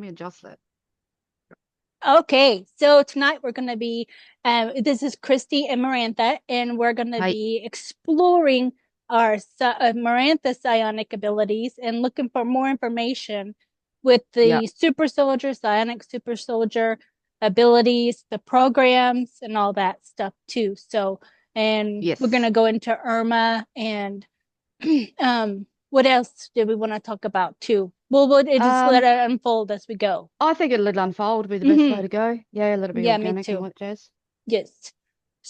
me adjust that. Okay, so tonight we're going to be, this is Christy and Marantha, and we're going to Hey, be exploring our Marantha psionic abilities and looking for more information with yeah, the super soldier, psionic super soldier abilities, the programs, and all that stuff too. So, and we're going yes. to go into Urmah and what else do we want to talk about too? We'll just let Um, it unfold as we go. I think a little unfold would be the best way Hmm. to go. Yeah, let it be Yeah, me organic and too. what jazz. Yes.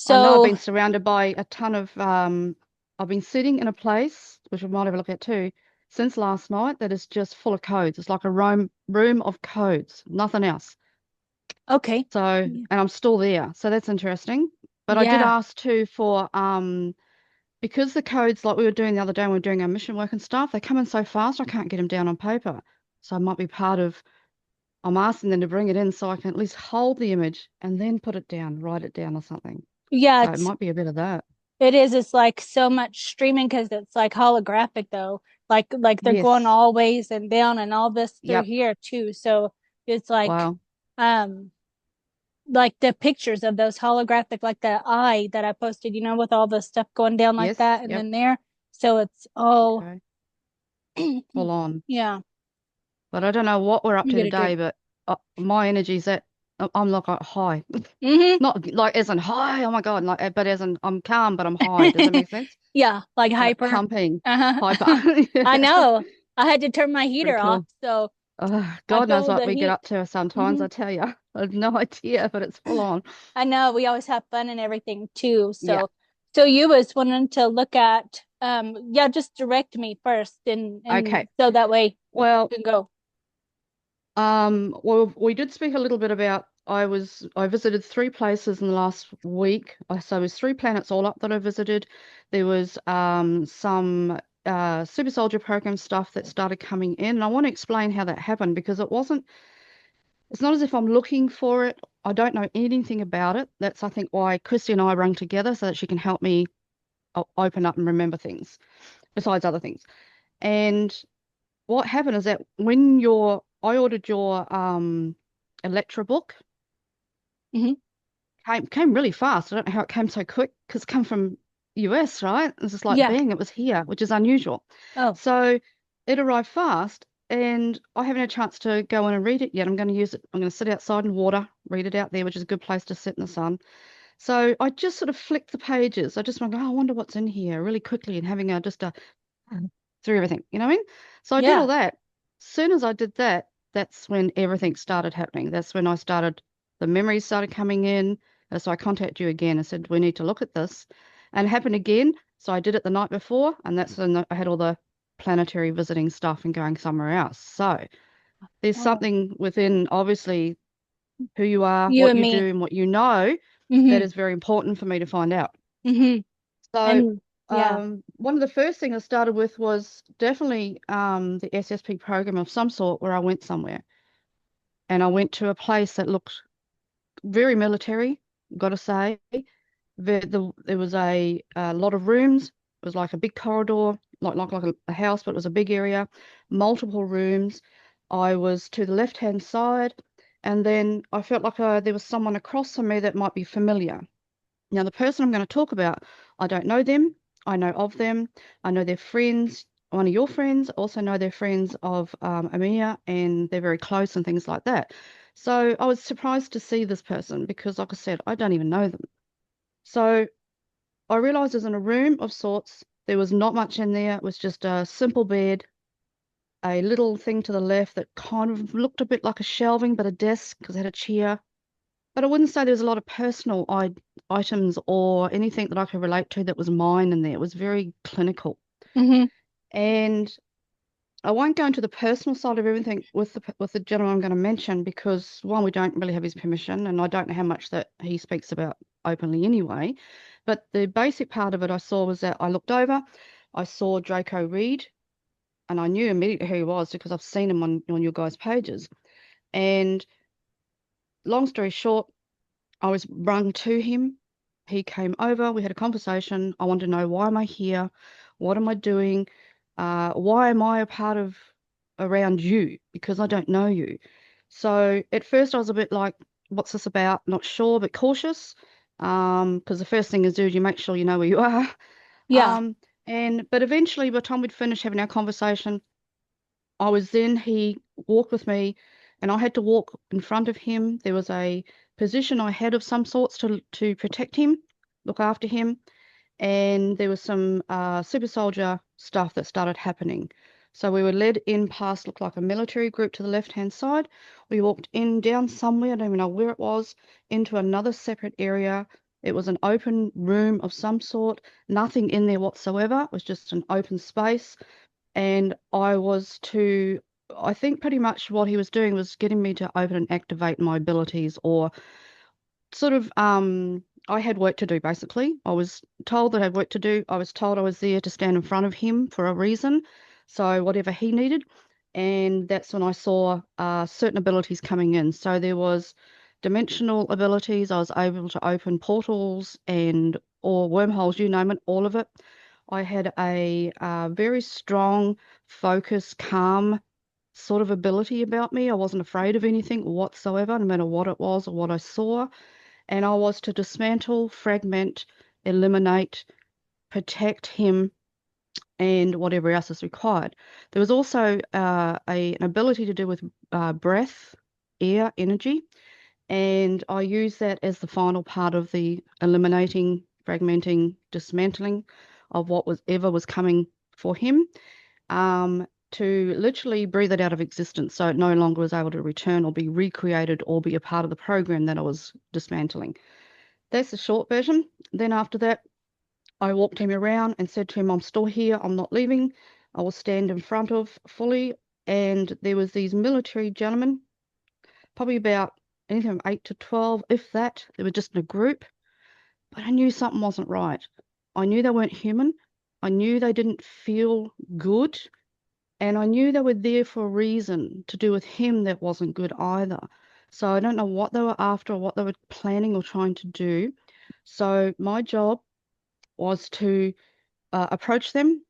I know I've So, been surrounded by a ton of I've been sitting in a place, which we might have a look at too, since last night that is just full of codes. It's like a room of codes, nothing else. okay. So, and I'm still there. So that's interesting. But I did Yeah. ask too for because the codes, like we were doing the other day when we were doing our mission work and stuff, they come in so fast I can't get them down on paper. So I might be part of, I'm asking them to bring it in so I can at least hold the image and then put it down, write it down or something. Yeah, So it might be a bit of that. it is. It's like so much streaming because it's like holographic though. Like they're going Yes. all ways and down and all this through Yep. here too. So it's Wow. um like the pictures of those holographic like the eye that I posted, with all the stuff going down like Yes. that and Yep. then there. So it's all Okay. Full on. yeah. But I don't know what we're up You to get a today, drink. but my energy's at, I'm like high. Hmm. Not like as in high, oh my God, like, but as in I'm calm, but I'm high. Does that make sense? Yeah, like Like hyper. pumping, Uh-huh. hyper. I Yeah. know. I had to turn my Pretty heater off, cool. so I God knows told what the we get heat. up to sometimes, Hmm. I tell you. I have no idea, but it's full on. I know we always have fun and everything too. Yeah. So you was wanting to look at yeah, just direct me first Okay. and so that way Well, we can go. we did speak a little bit about I visited three places in the last week. So it was three planets all up that I visited. There was some super soldier program stuff that started coming in. And I want to explain how that happened because it's not as if I'm looking for it. I don't know anything about it. That's I think why Christy and I rung together so that she can help me open up and remember things besides other things. And what happened is that I ordered your Electra book, Hmm. came really fast. I don't know how it came so quick because it came from US, right? It's just like Yeah. bang, it was here, which is unusual. Oh. So it arrived fast, and I haven't had a chance to go in and read it yet. I'm going to use it. I'm going to sit outside in water, read it out there, which is a good place to sit in the sun. So I just sort of flicked the pages. I just went, oh, I wonder what's in here really quickly and having a just a through everything. You know what I mean? So I did all Yeah. that. Soon as I did that, that's when everything started happening. That's when the memories started coming in. And so I contacted you again and said, we need to look at this. And it happened again. So I did it the night before, and that's when I had all the planetary visiting stuff and going somewhere else. So there's Oh. something within obviously who you are, You what and you do, me. and what you know that Hmm. is very important for me to find out. Hmm. So, And yeah. one of the first things I started with was definitely the SSP program of some sort where I went somewhere and I went to a place that looked very military, gotta say. There was a lot of rooms. It was like a big corridor, like a house, but it was a big area, multiple rooms. I was to the left-hand side, and then I felt like there was someone across from me that might be familiar. Now, the person I'm going to talk about, I don't know them. I know of them. I know their friends. One of your friends, also know their friends of Amia, and they're very close and things like that. So I was surprised to see this person because, like I said, I don't even know them. So I realized I was in a room of sorts. There was not much in there. It was just a simple bed, a little thing to the left that kind of looked a bit like a shelving, but a desk because it had a chair. But I wouldn't say there was a lot of personal items or anything that I could relate to that was mine in there. It was very clinical. Hmm. And I won't go into the personal side of everything with the gentleman I'm going to mention because one, we don't really have his permission, and I don't know how much that he speaks about openly anyway. But the basic part of it I saw was that I looked over, I saw Draco Reed, and I knew immediately who he was because I've seen him on your guys' pages. And long story short, I was rung to him. He came over. We had a conversation. I wanted to know, why am I here? What am I doing? Why am I a part of around you? Because I don't know you. So at first I was a bit like, what's this about? Not sure, but cautious. Because the first thing is, dude, you make sure you know where you are. Yeah. Um, but eventually by the time we'd finished having our conversation, I was then he walked with me and I had to walk in front of him. There was a position I had of some sorts to protect him, look after him, and there was some super soldier stuff that started happening. So we were led in past, looked like a military group to the left-hand side. We walked in down somewhere, I don't even know where it was, into another separate area. It was an open room of some sort, nothing in there whatsoever. It was just an open space. And I think pretty much what he was doing was getting me to open and activate my abilities or sort of I had work to do basically. I was told that I had work to do. I was told I was there to stand in front of him for a reason. So whatever he needed. And that's when I saw certain abilities coming in. So there was dimensional abilities. I was able to open portals and or wormholes, you name it, all of it. I had a very strong, focus, calm sort of ability about me. I wasn't afraid of anything whatsoever, no matter what it was or what I saw. And I was to dismantle, fragment, eliminate, protect him, and whatever else is required. There was also an ability to do with breath, air, energy, and I use that as the final part of the eliminating, fragmenting, dismantling of what was ever was coming for him, to literally breathe it out of existence so it no longer was able to return or be recreated or be a part of the program that I was dismantling. That's the short version. Then after that, I walked him around and said to him, I'm still here, I'm not leaving. I will stand in front of fully. And there was these military gentlemen, probably about anything from 8 to 12, if that. They were just in a group, but I knew something wasn't right. I knew they weren't human. I knew they didn't feel good. And I knew they were there for a reason to do with him that wasn't good either. So I don't know what they were after or what they were planning or trying to do. So my job was to approach them,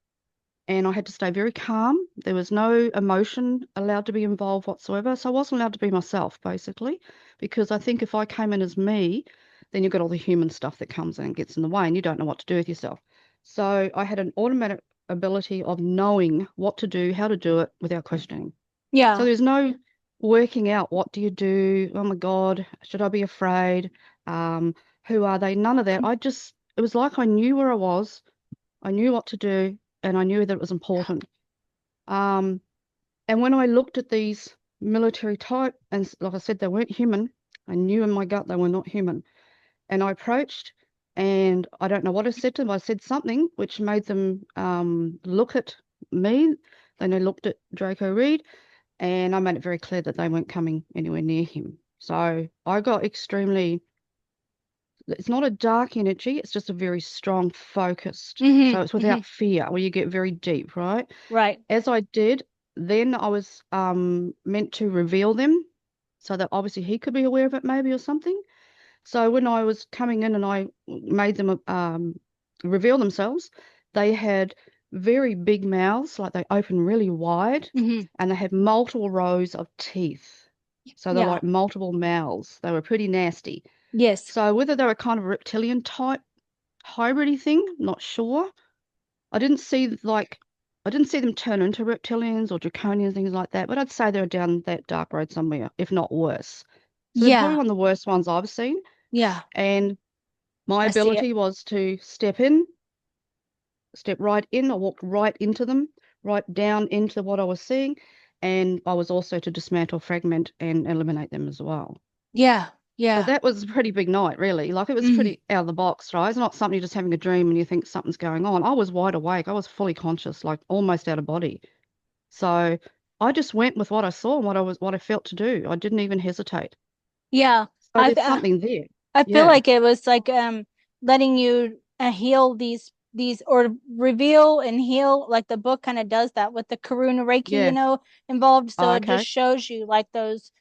and I had to stay very calm. There was no emotion allowed to be involved whatsoever. So I wasn't allowed to be myself, basically, because I think if I came in as me, then you've got all the human stuff that comes in and gets in the way, and you don't know what to do with yourself. So I had an automatic ability of knowing what to do, how to do it without questioning. So Yeah. there's no working out what do you do? Oh my God, should I be afraid? Um, who are they? None of that. It was like I knew where I was. I knew what to do, and I knew that it was important. Um, and when I looked at these military type, and like I said, they weren't human, I knew in my gut they were not human. And I approached, and I don't know what I said to them. I said something which made them look at me. Then they looked at Draco Reed, and I made it very clear that they weren't coming anywhere near him. So I got extremely, it's not a dark energy, it's just a very strong, focused. So Mm-hmm. it's Mm-hmm. without fear, where you get very deep, right? Right. As I did, then I was meant to reveal them so that obviously he could be aware of it, maybe, or something. So when I was coming in and I made them reveal themselves, they had very big mouths, like they open really wide, Mm-hmm. and they had multiple rows of teeth. So they're Yeah. like multiple mouths. They were pretty nasty. Yes. So whether they were kind of reptilian type hybridy thing, not sure. I didn't see like I didn't see them turn into reptilians or draconians, things like that, but I'd say they were down that dark road somewhere, if not worse. So they're probably Yeah. one of the worst ones I've seen. Yeah. And my I see it. ability was to step right in. I walked right into them, right down into what I was seeing. And I was also to dismantle, fragment, and eliminate them as well. Yeah. So Yeah. that was a pretty big night, really. Like it was Mm-hmm. pretty out of the box, right? It's not something you're just having a dream and you think something's going on. I was wide awake. I was fully conscious, like almost out of body. So I just went with what I saw and what I felt to do. I didn't even hesitate. Yeah. So I there's something there. I feel Yeah. like it was like letting you heal these or reveal and heal, like the book kind of does that with the Karuna Reiki, Yeah. involved. So Oh, it just okay. shows you like those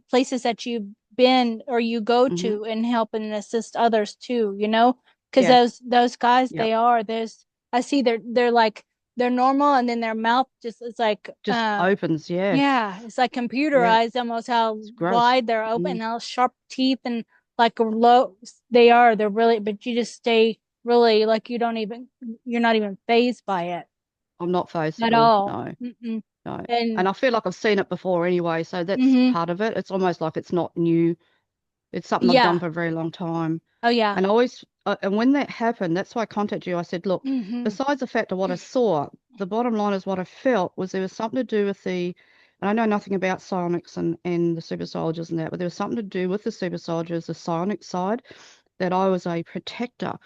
places that you've been or you go Mm-hmm. to and help and assist others too, because Yeah. those guys, Yep. there's I see they're like they're normal, and then their mouth just is like Just opens. Yeah. yeah, it's like Yeah. computerized almost how It's gross. wide they're open, Mm. how sharp teeth and like low they are. They're really, but you just stay really like you don't even, you're not even phased by it I'm not phased at at all. all. No. Mm-mm. No. And And I feel like I've seen it before anyway, so that's hmm part of it. It's almost like it's not new. It's something I've done yeah. for a very long time. Oh yeah. And I always, and when that happened, that's why I contacted you. I said, look, Hmm. besides the fact of what I saw, the bottom line is what I felt was there was something to do with and I know nothing about psionics and the super soldiers and that, but there was something to do with the super soldiers, the psionic side, that I was a protector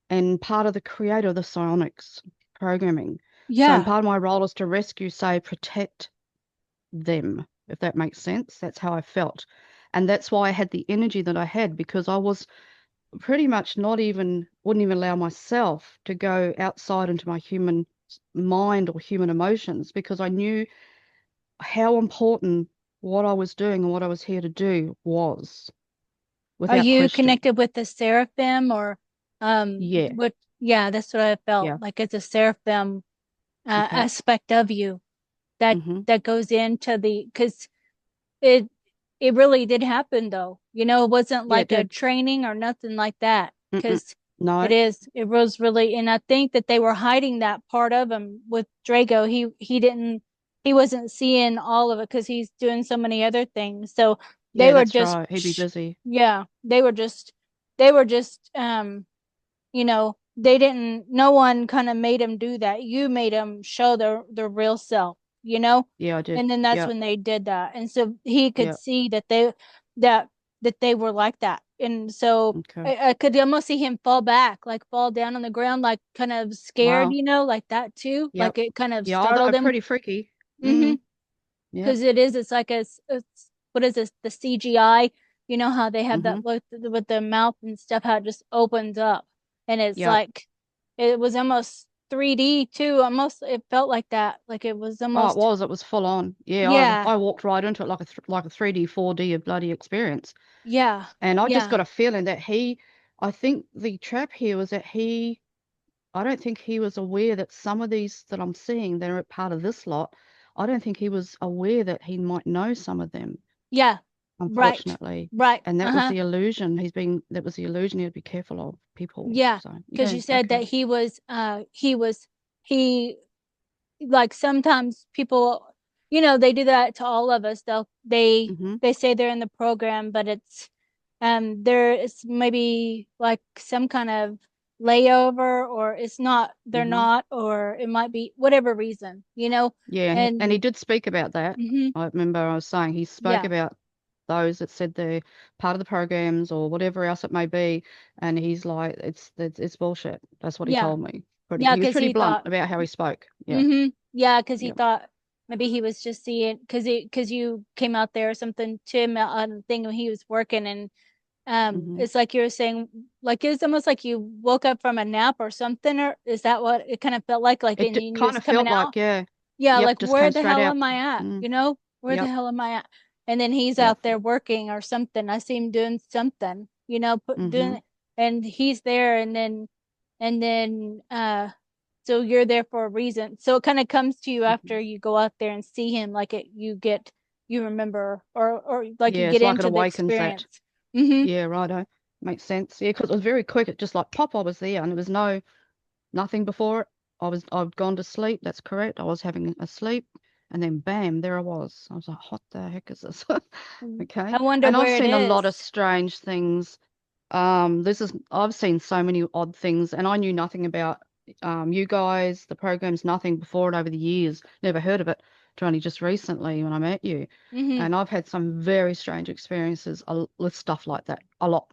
and part of the creator of the psionics programming. So, and Yeah. part of my role is to rescue, say, protect them, if that makes sense. That's how I felt. And that's why I had the energy that I had because I was pretty much not even, wouldn't even allow myself to go outside into my human mind or human emotions because I knew how important what I was doing and what I was here to do was, Are without you question. connected with the Seraphim or Yeah. what? Yeah, that's what I felt Yeah. like. It's a Seraphim Okay. aspect of you that Mm-hmm. that goes into the, because it it really did happen though. It wasn't Yeah, it like a did. training or nothing like that. Mm-mm. Because No. it was really, and I think that they were hiding that part of him with Drago. He wasn't seeing all of it because he's doing so many other things. So they Yeah, were that's just, right. He'd be busy. yeah, they were just they didn't, no one kind of made him do that. You made him show their real self, you know? Yeah, I did. And then that's Yeah. when they did that. And so he could Yeah. see that that they were like that. And so Okay. I could almost see him fall back, like fall down on the ground, like kind of scared, Wow. like that too. Yep. Like it kind of Yeah, startled him. pretty freaky. Mm-hmm. Mm-hmm. Yep. Because it's like what is this? The CGI. You know how they have Mm-hmm. that with the mouth and stuff, how it just opens up, and it's Yep. like it was almost 3D too. Almost it felt like that. Like it was Oh, it almost, was. It was full on. Yeah, yeah, I walked right into it like like a 3D, 4D bloody experience. yeah, And I just yeah, got a feeling that I think the trap here was that I don't think he was aware that some of these that I'm seeing that are part of this lot, I don't think he was aware that he might know some of them, yeah. Right, unfortunately. right. And that was Uh-huh. the illusion. That was the illusion. He had to be careful of people. Yeah, So, because yeah, you said okay. that he like sometimes people, they do that to all of us. Mm-hmm. They say they're in the program, but it's there is maybe like some kind of layover, or it's not, they're Mm-hmm. not, or it might be whatever reason. Yeah, and he And did speak about that. hmm I remember I was saying he spoke yeah, about those that said they're part of the programs or whatever else it may be, and he's like, it's bullshit. That's what he yeah, told me. Pretty, yeah, he was because pretty he blunt thought, about how he spoke. Yeah, yeah, because he yeah. thought maybe he was just seeing, because you came out there or something to him on the thing when he was working, and Hmm. it's like you were saying, like it's almost like you woke up from a nap or something, or is that what it kind of felt like, and you Kind just of coming felt out? like, yeah, Yeah, yep, like just where came the straight hell out. am I at? Mm, Where the yep, hell am I at? And then he's yep. out there working or something. I see him doing something, Hmm. doing, and he's there, and then so you're there for a reason. So it kind of comes to you Hmm. after you go out there and see him, like you remember, or like you Yeah, get it's like it into the awakens that. experience. Mm-hmm. Yeah, righto. Makes sense. Yeah, because it was very quick. It just like pop, I was there, and there was nothing before it. I'd gone to sleep. That's correct. I was having a sleep, and then bam, there I was. I was like, what the heck is this? Okay. I wonder And I've where it seen a lot of is. strange things. I've seen so many odd things, and I knew nothing about you guys, the programs, nothing before it over the years. Never heard of it till only just recently when I met you. Mm-hmm. And I've had some very strange experiences with stuff like that. A lot.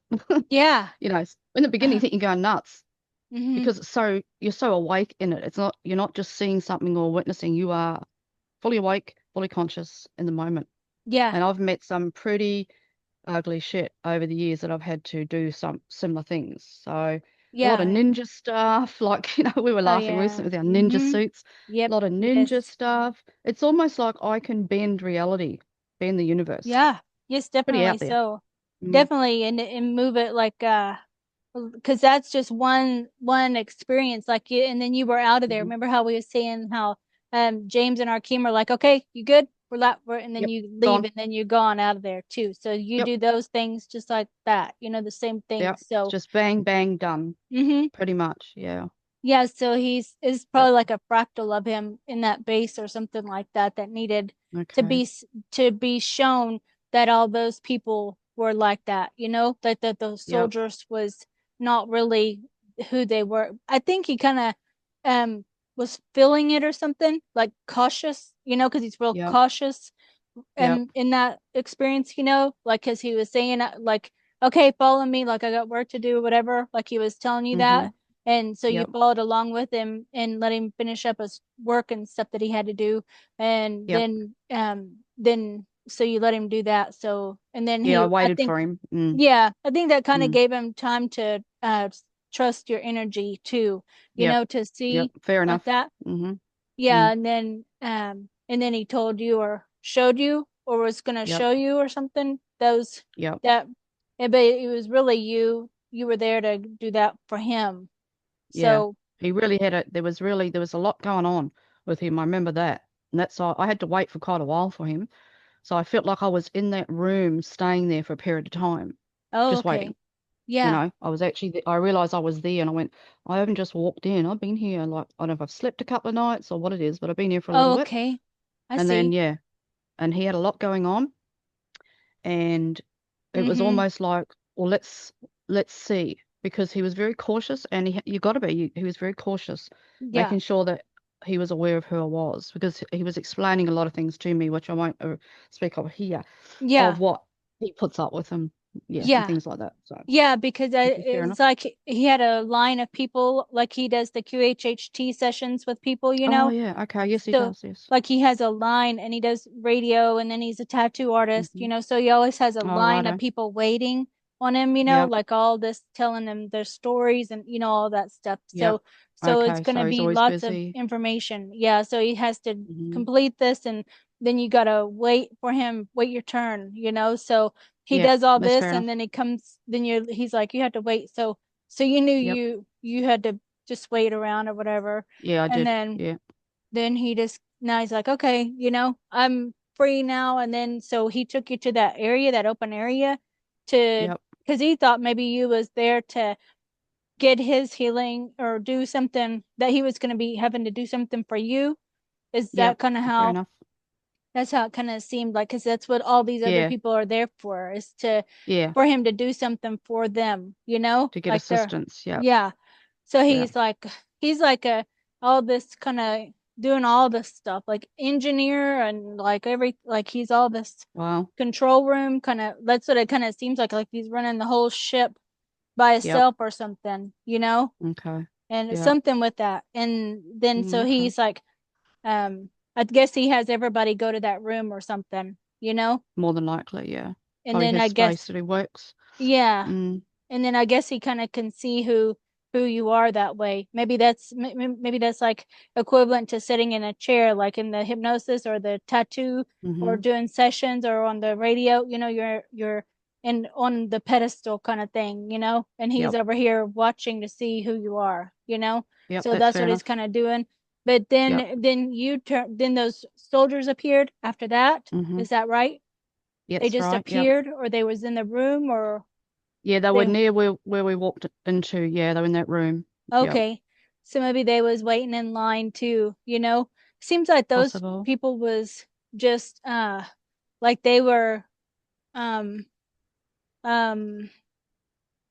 Yeah. In the beginning, you Uh-huh. think you're going nuts Mm-hmm. because you're so awake in it. You're not just seeing something or witnessing. You are fully awake, fully conscious in the moment. Yeah. And I've met some pretty ugly shit over the years that I've had to do some similar things. So a lot of Yeah. ninja stuff, like we were Oh laughing yeah. recently with our ninja Mm-hmm. suits. A Yep. lot of ninja Yes. stuff. It's almost like I can bend reality, bend the universe. Yeah. Yes, Pretty definitely. out there. So Mm, definitely, and move it like because that's just one experience. Like you, and then you were out of there. Hmm. Remember how we were saying how James and Arkeem are like, okay, you good? And then Yep. you leave, Gone. and then you're gone out of there too. So you Yep. do those things just like that, the same thing. Yep. So, Just bang, bang, done. hmm Pretty much. Yeah. yeah. So he's is Yep. probably like a fractal of him in that base or something like that that needed to Okay. be to be shown that all those people were like that. That those Yep. soldiers was not really who they were. I think he kind of was feeling it or something, like cautious, because he's real Yep. cautious Yep. and in that experience, like because he was saying like, okay, follow me, like I got work to do, whatever, like he was telling you Mm-hmm. that. And so you Yep. followed along with him and let him finish up his work and stuff that he had to do. And Yep. then so you let him do that. So and then Yeah, I I waited think, for him. Mm. yeah, I think that kind of Mm. gave him time to trust your energy too, Yep. to Yep. see Fair like enough. that. Mm-hmm. Yeah, Mm. and then he told you or showed you or was gonna Yep. show you or something. Those Yep. that but it was really you were there to do that for him. Yeah. So, He really had there was a lot going on with him. I remember that. And that's why I had to wait for quite a while for him. So I felt like I was in that room staying there for a period of time, oh, just waiting. okay. Yeah. I was actually I realized I was there and I went, I haven't just walked in. I've been here like I don't know if I've slept a couple of nights or what it is, but I've been here for a little Oh, bit. okay. I And then see. yeah, and he had a lot going on and it was Mm-hmm. almost like, well, let's see because he was very cautious and you got to be he was very cautious, Yeah. making sure that he was aware of who I was because he was explaining a lot of things to me, which I won't speak of here, Yeah. of what he puts up with him, yeah, and Yeah. things like that. So Yeah, because okay, fair it's enough. like he had a line of people, like he does the QHHT sessions with people, Oh yeah, okay, yes he So, does, yes. like he has a line and he does radio and then he's a tattoo artist, Hmm. so he always has a Oh line of righto. people waiting on him, Yep. like all this telling them their stories and all that stuff. Yep. So it's Okay, going to so he's be always lots of busy. information. Yeah, so he has to Hmm. complete this and then you got to wait your turn, So he Yep, does all that's this fair and enough. then he's like you have to wait. So you knew Yep. you had to just wait around or whatever. Yeah, I And did. then Yeah. he just now he's like, okay, I'm free now. And then so he took you to that area, that open area, to Yep. because he thought maybe you was there to get his healing or do something that he was going to be having to do something for you. Is that Yep. kind of Fair how? enough. That's how it kind of seemed like, because that's what all these other Yeah. people are there for, is to Yeah. for him to do something for them, To get like they're, assistance. Yep. yeah. So Yeah. he's like a all this kind of doing all this stuff, like engineer and like like he's all this Wow. control room kind of. That's what it kind of seems like he's running the whole ship by Yep. himself or something. Okay. And Yep. something with that. And then so Okay. he's like, I guess he has everybody go to that room or something. More than likely, yeah. And Probably then his I space guess, that he works. yeah. Mm. And then I guess he kind of can see who you are that way. Maybe that's like equivalent to sitting in a chair, like in the hypnosis or the tattoo or Mm-hmm. doing sessions or on the radio. You're in on the pedestal kind of thing. And he's Yep. over here watching to see who you are. Yep. So That's that's fair what he's enough. kind of doing. But Yep. then those soldiers appeared after that. Mm-hmm. Is that right? Yeah, They that's just right. Yep. appeared, or they was in the room, or Yeah, they were they near where we walked into. Yeah, they were in that room. Yep. okay. So maybe they was waiting in line too. Seems like those Possible. people was just like they were um um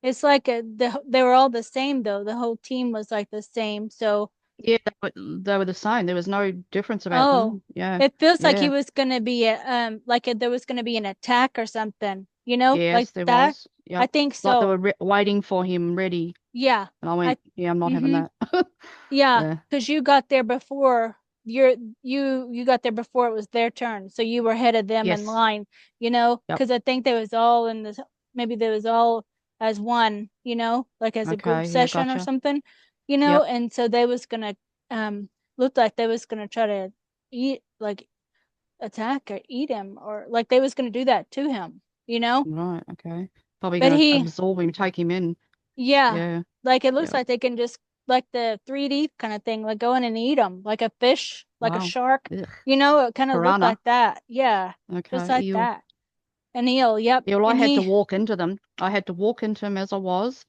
it's like they were all the same though. The whole team was like the same. So Yeah, they were the same. There was no difference about oh, them. Yeah. it feels like he Yeah. was gonna be there was gonna be an attack or something, like Yes, there that. was. I Yep. think Like they so. were waiting for him ready. Yeah. And I I went, yeah, I'm not having mm-hmm. that. Yeah, Yeah. because you got there before you got there before it was their turn, so you were ahead of them in Yes. line, Yep. because I think they was all in this. Maybe they was all as one, like as a group Okay. Yeah, session or gotcha. something, Yep. and so they was gonna um looked like they was gonna try to eat like attack or eat him or like they was gonna do that to him, Right. Okay. Probably but gonna he absorb him, take him in. Yeah. Yeah. Like it looks Yeah. like they can just like the 3D kind of thing, like go in and eat them, like a fish, like a Wow. shark. Ugh. It kind of looked Piranha. like that. Yeah, just Okay. like Ew. that. An eel, yep. Yeah, well, I And had to he, walk into them. I had to walk into them as I was,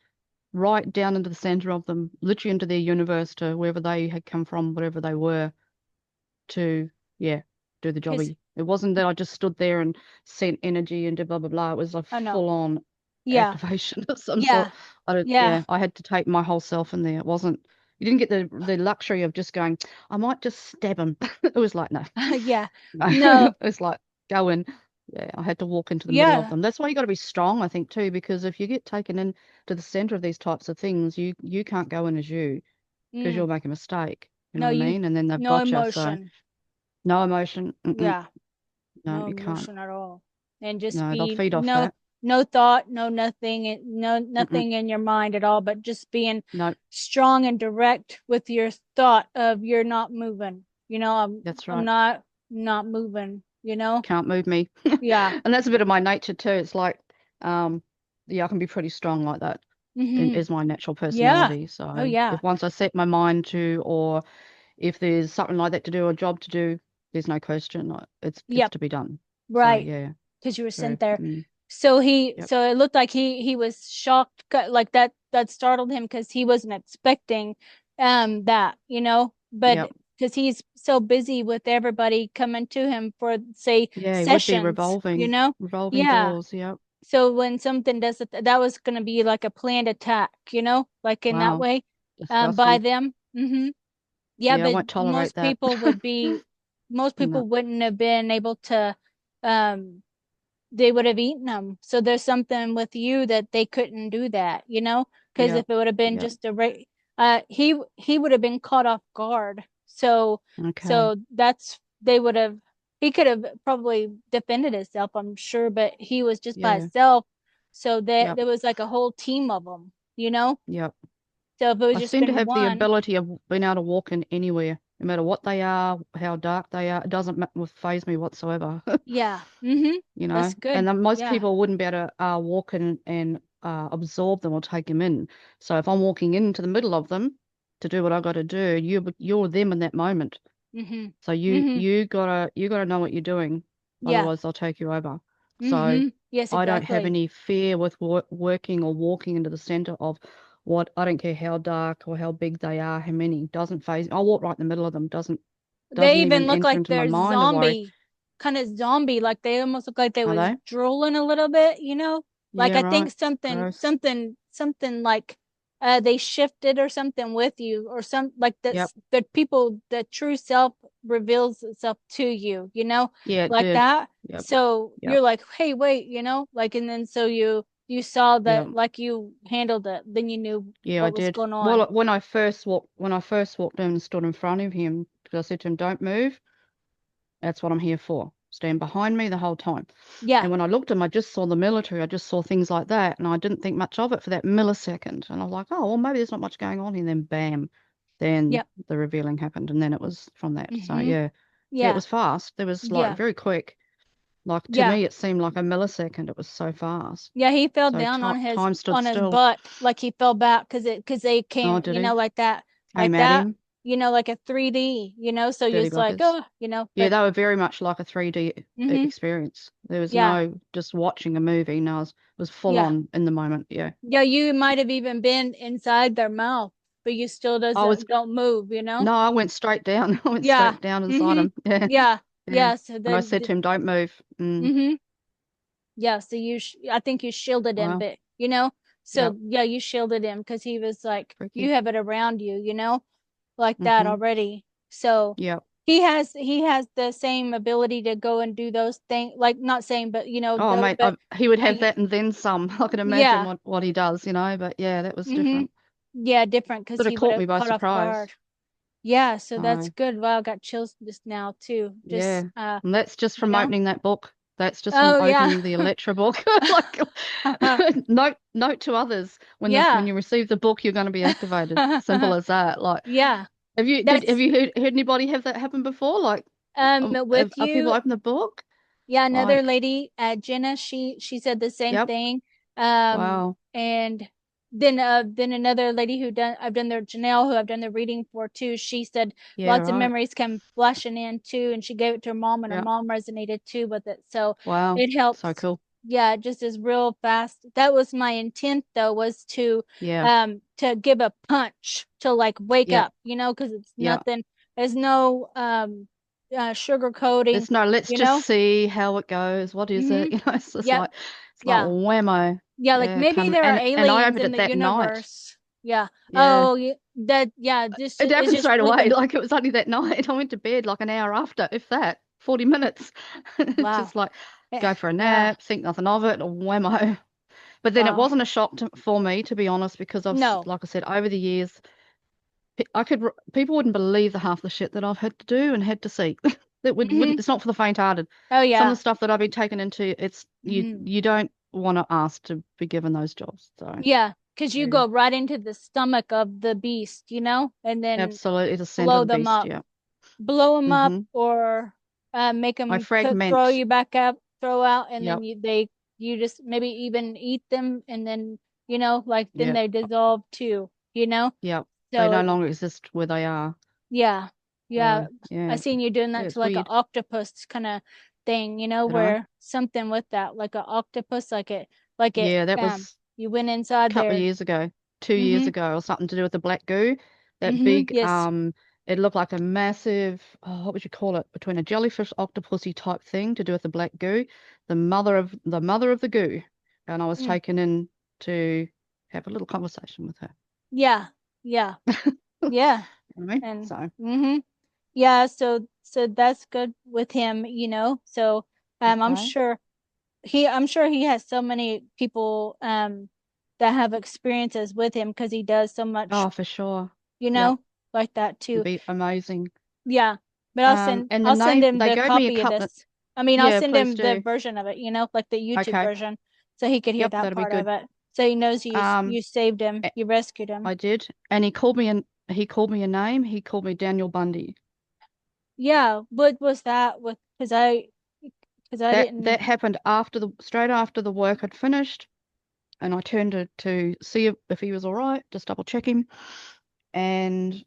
right down into the center of them, literally into their universe to wherever they had come from, whatever they were, to, yeah, do the his, jobby. It wasn't that I just stood there and sent energy and did blah, blah, blah. It was a oh no. full on Yeah, activation of some yeah, sort. I don't, yeah, yeah, I had to take my whole self in there. It wasn't, you didn't get the luxury of just going, I might just stab him. It was like, no, yeah. no. No, It was like, go in. Yeah, I had to walk into the middle of yeah. them. That's why you got to be strong, I think, too, because if you get taken in to the center of these types of things, you can't go in as you because you'll Mm. make a mistake. You know No, what I mean? And then they've no got you. So emotion. no emotion. Mm-mm. Yeah, No, no you can't. emotion at all. And just No, they'll be feed off that. no thought, no nothing, no Mm-mm. nothing in your mind at all, but just being No, strong and direct with your thought of you're not moving. that's I'm right. not moving. Can't move me. Yeah. And that's a bit of my nature too. It's like, um, yeah, I can be pretty strong like that. It Mm-hmm. is my natural Yeah. personality. Oh So yeah. if once I set my mind to, or if there's something like that to do, a job to do, there's no question. It's Yep. to be done. So Right. yeah. Because you were So sent there. So yep. so it looked like he was shocked, like that startled him because he wasn't expecting that, but Yep. because he's so busy with everybody coming to him for say Yeah, it would be sessions, revolving, revolving yeah. doors. Yep. So when something does it, that was going to be like a planned attack, like in that Wow. way, by Disgusting. them. Yeah, Yeah, I but won't tolerate that. most No. people wouldn't have been able to, um, they would have eaten them. So there's something with you that they couldn't do that. Because if Yep. it would have been Yep. just he would have been caught off guard. So Okay. so that's they would have he could have probably defended himself, I'm sure, but he was just by Yeah. himself. So Yep. there was like a whole team of them. Yep. So if it was I just seem to been have the one, ability of being able to walk in anywhere, no matter what they are, how dark they are. It doesn't phase me whatsoever, yeah. you That's know. And good. then most Yeah. people wouldn't be able to walk in and absorb them or take them in. So if I'm walking into the middle of them to do what I got to do, you're them in that moment. Mhm. So Mhm. you gotta know what you're doing, Yeah. otherwise they'll take you over. So Yes, I don't have exactly. any fear with working or walking into the center of what I don't care how dark or how big they are, how many doesn't phase me. I'll walk right in the middle of them. Doesn't They even even look enter like into my they're mind to worry. zombie, kind of zombie, like they almost look like they Are was they? drooling a little bit. Like Yeah, I think right. something, Gross. something, something like they shifted or something with you, or some like Yep. the people, the true self reveals itself to you, Yeah, it like did. that. Yep. So Yep. you're like, hey, wait, like, and then so you saw Yep. that, like you handled it, then you knew Yeah, I what was did. going on. Well, when I first walked in and stood in front of him, because I said to him, "Don't move." That's what I'm here for. Stand behind me the whole time. Yeah, And when I looked at him, I just saw the military. I just saw things like that. And I didn't think much of it for that millisecond. And I was like, oh, well, maybe there's not much going on. And then bam, then yep. the revealing happened. And then it was from that. So hmm yeah. Yeah, it Yeah, was fast. It was like yeah, very quick. Like to yeah. me, it seemed like a millisecond. It was so fast. Yeah, he fell So down time stood on his still. butt, like he fell back because they Oh, came, did he? like Came at that, him. like a 3D. So you're Dirty just like, buggers. oh. Yeah, But they were very much like a 3D hmm experience. There was yeah, no just watching a movie. No, it was full yeah, on in the moment. Yeah. yeah. You might have even been inside their mouth, but you still I was don't move. No, I went straight down. I went Yeah. straight down inside hmm him. Yeah. Yeah. Yeah. Yeah. So And I said to him, "Don't move." hmm yeah. So I think you shielded him, Wow. but. So Yep. yeah, you shielded him because he was like, you Freaky. have it around you, like that Mm-hmm. already. So Yep. he has the same ability to go and do those things, like not same, but Oh, mate, but he would have like that and then some. I can imagine yeah, what he does. But yeah, that was mm-hmm, different. yeah, different because Sort of he would caught have me by caught off surprise. guard. Yeah, so that's So good. Wow, I got chills just now too. yeah, and that's just You from know. opening that book. That's just from Oh yeah, opening the Electra book. Like, note to others when yeah, you receive the book, you're going to be activated. Simple as that. Like, yeah. have That's you heard anybody have that happen before? Like, with are people you. open the book? Yeah, another Like, lady, Jenna, she said the same yep, thing. wow, And then another lady I've done their Janelle, who I've done the reading for too. She said Yeah, lots of right. memories come flashing in too, and she gave it to her mom, and her Yeah. mom resonated too with it. So Wow. it So helps. cool. Yeah, it just is real fast. That was my intent though, was Yeah. to give a punch to like wake Yeah. up, because it's Yeah. nothing. There's no sugar coating, There's no, let's you just know. see how it goes. What is Mm-hmm. it? It's just Yep. like, it's like Yeah. whammo. Yeah, like Yeah, maybe come there are and I aliens opened in it the that night. universe. Yeah. Yeah. Oh, yeah, just It it's happened just straight away. fluid. Like it was only that night. I went to bed like an hour after, if that, 40 minutes. It's Wow. just like Eh, go for a yeah. nap, think nothing of it, whammo. But then it Wow. wasn't a shock for me, to be honest, because No. like I said, over the years, people wouldn't believe the half the shit that I've had to do and had to see. Hmm. It's not for the faint-hearted. Oh Some of yeah. the stuff that I've been taken into, it's Hmm. you don't want to ask to be given those jobs. So Yeah, because you yeah, go right into the stomach of the beast, and then absolutely, the center of blow the them beast. up, Yeah. blow them up, Mm-hmm. or make I them throw fragment. you back up, throw out, and then Yep. you just maybe even eat them, and then like then Yep. they dissolve too. Yep. They So no it, longer exist where they are. yeah, yeah. So I yeah, seen you doing yeah, that to it's like an weird. octopus kind of thing, Did I? where something with that, like an octopus, like it, Yeah, that was you went a inside couple of there. years ago, 2 years Mm-hmm. ago, or something to do with the black goo. That Mm-hmm. big, Yes. it looked like a massive, what would you call it? Between a jellyfish octopusy type thing to do with the black goo, the mother of the goo. And I was Mm. taken in to have a little conversation with her. Yeah. Yeah. Yeah. You know what I mean? And So, yeah, so that's good with him. So okay. I'm sure he has so many people that have experiences with him because he does so much, Oh, for sure. you Yep. know, like that It'd too. be amazing. Yeah. But I'll send And the I'll send name, him they the gave me a copy of couple of, this. I mean, I'll yeah, send please him the do. version of it, like the YouTube Okay. version, so he could hear Yep, that that'll be part of good. it. So he knows Um, you saved him, you rescued him. I did, and he called me a name. He called me Daniel Bundy. Yeah, what was that with? Because I That didn't. happened straight after the work had finished, and I turned to see if he was all right, just double check him, and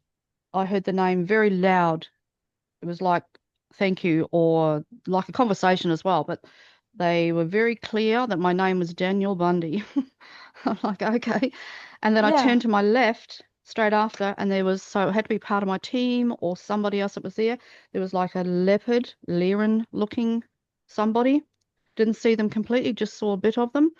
I heard the name very loud. It was like thank you or like a conversation as well, but they were very clear that my name was Daniel Bundy. I'm like, okay. And then I Yeah. turned to my left straight after, and so it had to be part of my team or somebody else that was there. There was like a leopard, Lyran looking somebody. Didn't see them completely, just saw a bit of them.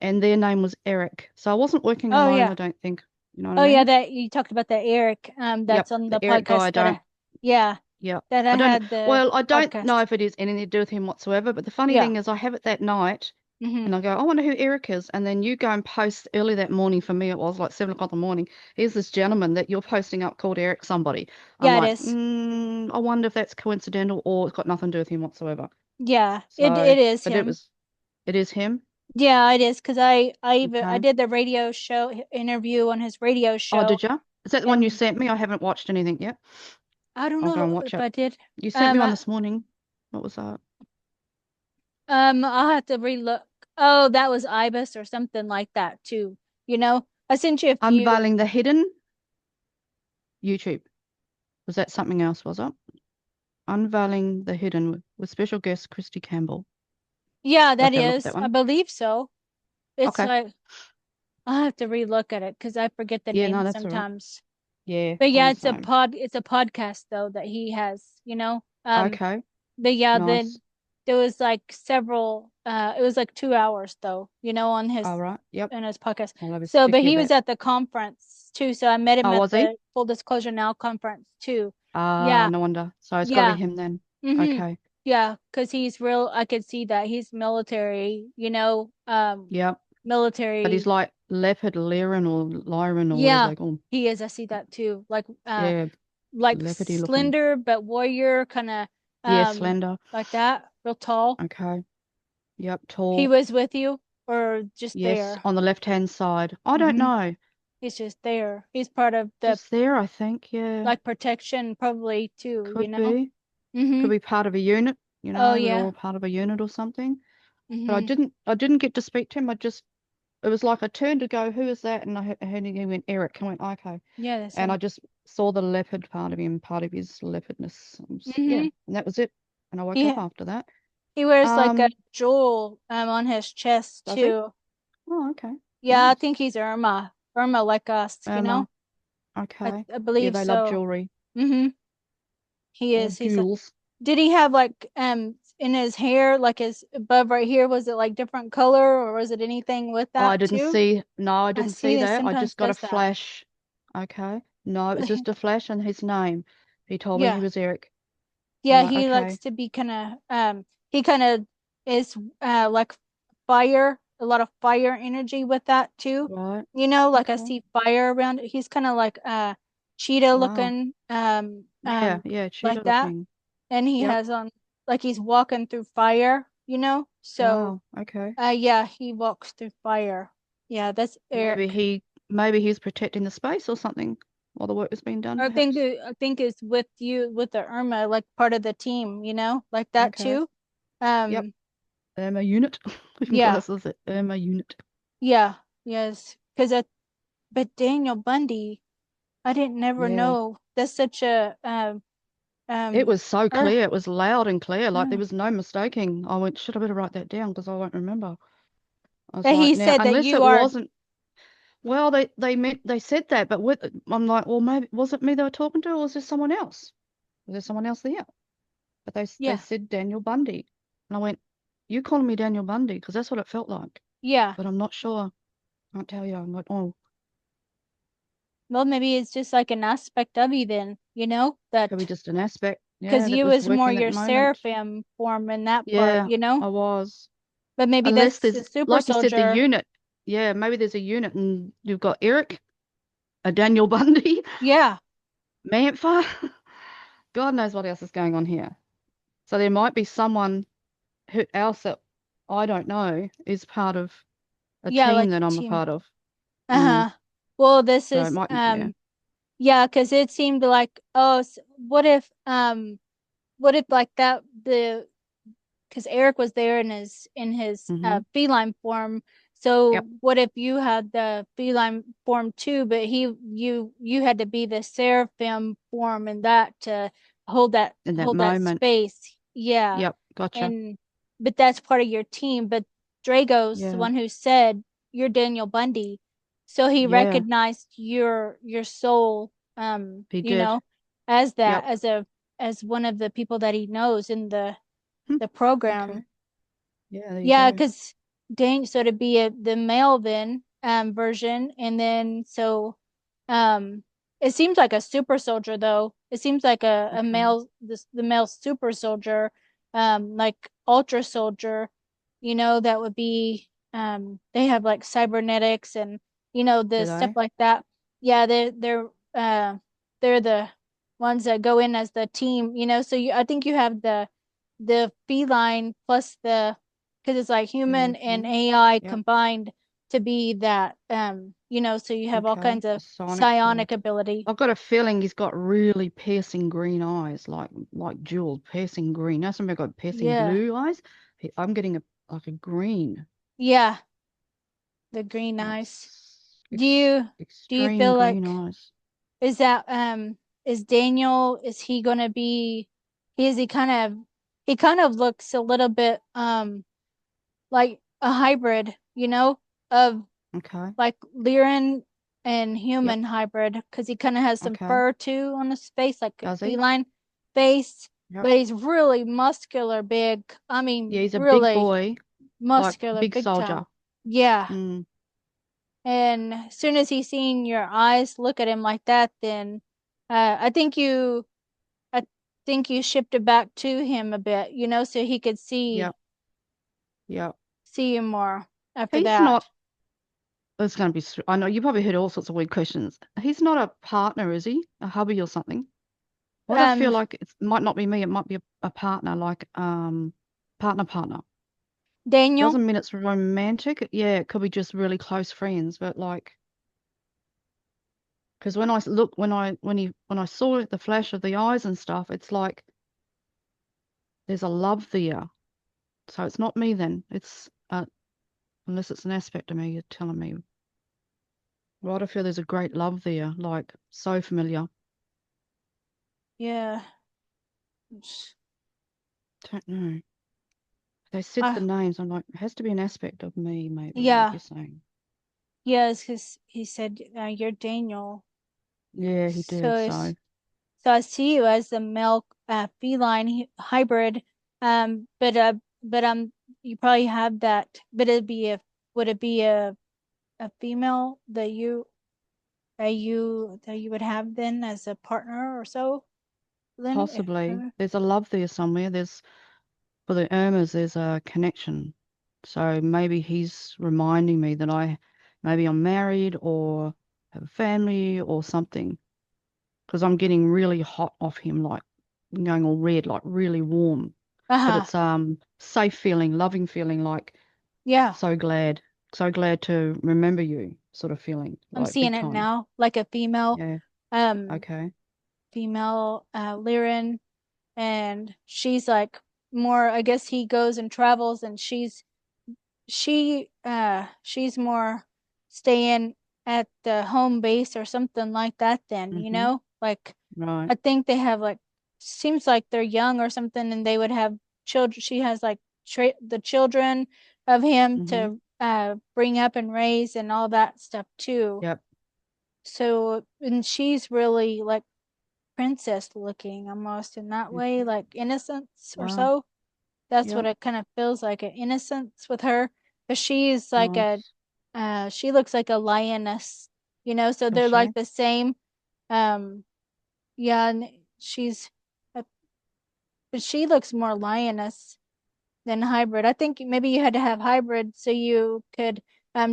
And their name was Eric. So I wasn't working Oh alone, yeah. I don't think. You know what I Oh yeah. mean? That you talked about that Eric. Yep. That's on the The Eric guy, podcast I don't. yeah, Yeah. that I I don't, had the well, I don't know podcast. if it is anything to do with him whatsoever, but the funny Yeah. thing is I have it that night Hmm. and I go, I wonder who Eric is. And then you go and post early that morning, for me, it was like 7 o'clock in the morning. Here's this gentleman that you're posting up called Eric somebody. I'm Yeah, it like, is. I wonder if that's coincidental or it's got nothing to do with him whatsoever. Yeah, So, it is but him. it is him. Yeah, it is because I Okay. did the radio show interview on his radio Oh, show, did you? Is that the one you and sent me? I haven't watched anything yet. I don't I'll go know and watch if it. I did. You sent me Um, one I, this morning. What was that? I'll have to relook. Oh, that was Ibis or something like that too. I sent you a few. Unveiling the Hidden YouTube. Was that something else, was it? Unveiling the Hidden with special guest Christy Campbell. Yeah, that Okay, I'll look at is. that I one. believe so. It's Okay. like I'll have to relook at it because I forget the Yeah, no, name that's all right. sometimes. Yeah, But I'm yeah, the same. it's a podcast though that he has. Okay, But yeah, then nice. there was like several it was like 2 hours though, All right. Yep. on his podcast. I'll have a So but sticky of he was that. at the conference too. So I met him Oh, at was he? the Full Disclosure Now conference too. Ah, Yeah, no wonder. So it's got to be yeah. him then. Mm-hmm. Okay. Yeah, because he's real. I could see that he's military, Yep. But he's military. like Leopard Lyran or Lyran or whatever Yeah, they call him. he is. I see that too. Yeah, Like leopardy looking. slender but warrior kind of Yeah, slender. like that, real tall. Okay. Yep, He tall. was with you or just Yes, there? on the left-hand side. I don't Mm-hmm. know. He's just there. He's part of the Just there, I think. Yeah, like protection probably too, could be. Mm-hmm. Could be part of a unit. Oh They're yeah. all part of a unit or something. But I Mm-hmm. didn't I didn't get to speak to him. I just it was like I turned to go, who is that? And I heard he went, Eric. I went, okay. Yeah, that's And I him. just saw the leopard part of him, part of his leopardness. Yeah, Mm-hmm. and that was it. And I woke He up after that. he wears like a Um, jewel on his chest does he? too. Oh, okay. Yeah, I Nice. think he's Irma. Irma like us, you know? Emma. Okay. I Yeah, believe they love so. jewelry. Mm-hmm. He They is. love He's a, jewels. did he have like in his hair, like his above right here, was it like different color or was it anything with I that didn't too? see. No, I I didn't see see this that. I sometimes just got a does that. flash. Okay. No, it was just a flash and his name. He told me he Yeah. was Eric. I'm Yeah, like, he likes okay, to be kind of he kind of is like fire, a lot of fire energy with that too. right. You know, like I Okay. see fire around it. He's kind of like cheetah Wow. looking Yeah, yeah, like cheetah that. looking. And he Yep. has on like he's walking through fire, you know? So Wow. Okay. yeah, he walks through fire. Yeah, that's Maybe Eric. maybe he's protecting the space or something while the work was being done, perhaps. I think it's with you with the Irma, like part of the team, you know, like that Okay. too. Yep. Um, Irma unit. We can call yeah, us as the Irma unit. yeah, yes. Because but Daniel Bundy, I didn't never Yeah. know. That's such a It um was so er, clear. It was loud and clear. Like there mm. was no mistaking. I went, should I better write that down because I won't remember. I was That like, he now, said that unless you it are. wasn't, well, they said that, but with I'm like, well, maybe was it me they were talking to, or was there someone else? Was there someone else there? But they Yeah, said Daniel Bundy, and I went, you calling me Daniel Bundy because that's what it felt like, yeah. but I'm not sure. Can't tell you. I'm like, oh, Well, maybe it's just like an aspect of you then, you know, could be that just an aspect, because yeah, that you was is more working that your moment. seraphim form in that part, Yeah, you know. I was. But maybe Unless that's the there's, super like you said, the soldier. unit. Yeah, maybe there's a unit, and you've got Eric, a Daniel Bundy, Yeah, Mantha. God knows what else is going on here. So there might be someone who else that I don't know is part of a yeah, team like that a I'm a team. part of. Mm. Uh-huh. Well, this So it is might, yeah. yeah, because it seemed like oh, what if like that the because Eric was there in his Mm-hmm. feline form. So Yep. what if you had the feline form too, but you had to be the seraphim form and that to In that hold that moment. space. Yeah. Yep. Gotcha. And but that's part of your team. But Drago's the Yeah. one who said you're Daniel Bundy. So he Yeah. recognized your soul He you did. know, as that Yep. as one of the people that he knows in Hmm. the program. Okay. Yeah, there you Yeah, go. because Dane, so to be the male then version, and then so um it seems like a super soldier though. It seems like a Okay. male the male super soldier, like ultra soldier, you know, that would be they have like cybernetics and you know the Do stuff they? like that. Yeah, they're the ones that go in as the team, you know. So I think you have the feline plus the because it's like human and Seraphim. AI Yep. combined to be that you know, so you have all Okay. kinds A of psionic psionic sword. ability. I've got a feeling he's got really piercing green eyes, like jewel, piercing green. Now somebody got piercing Yeah. blue eyes. I'm getting a like a green, Yeah, the green like eyes. Do you extreme feel green like eyes. is that is Daniel is he gonna be is he kind of looks a little bit like a hybrid, you know, of Okay. like Lyran and Yep. human hybrid because he kind of has some Okay. fur too on his face, like a Does he? feline face, Yep. but he's really muscular, big. I Yeah, mean, he's a big really boy, like muscular, big big time. soldier. Yeah. Mm. And as soon as he seen your eyes look at him like that, then I think I think you shifted back to him a bit, you know, so he could Yep. Yep. see you more after He's that. not. It's going to be. I know you probably heard all sorts of weird questions. He's not a partner, is he? A hubby or something? What I feel Um, like it might not be me. It might be a partner, like partner. Daniel. Doesn't mean it's romantic. Yeah, it could be just really close friends. But like, because when I look, when I saw the flash of the eyes and stuff, it's like there's a love there. So it's not me then. It's unless it's an aspect of me you're telling me. Right, I feel there's a great love there, like so familiar. Yeah. Don't know. They said the Uh, names. I'm like, it has to be an aspect of me, maybe, like yeah. you're saying. Yes, because he said you're Daniel. Yeah, he So did. So so I see you as the male feline hybrid. But you probably have that. But would it be a female that you would have then as a partner or so? Then if possibly there's a love there somewhere. There's for the Urmahs, there's a connection. So maybe he's reminding me that maybe I'm married or have a family or something. Because I'm getting really hot off him, like going all red, like really warm. But uh-huh. it's safe feeling, loving feeling, like Yeah. so glad to remember you, sort of feeling, I'm like seeing big it time. now, like a Yeah. um Okay. female Lyran, and she's like more, I guess he goes and travels, and she's more staying at the home base or something like that then, Mm-hmm. like Right. I think they have like, seems like they're young or something, and they would have children. She has like the children of him Mm-hmm. to bring up and raise and all that stuff too. Yep. So, and she's really like princess looking almost in that way, Mm-hmm. like innocence or Wow. so. That's what Yep. it kind of feels like, an innocence with her. But she's like Nice. she looks like a lioness, so Does they're she? like the same. Um, yeah, and uh, but she looks more lioness than hybrid. I think maybe you had to have hybrid so you could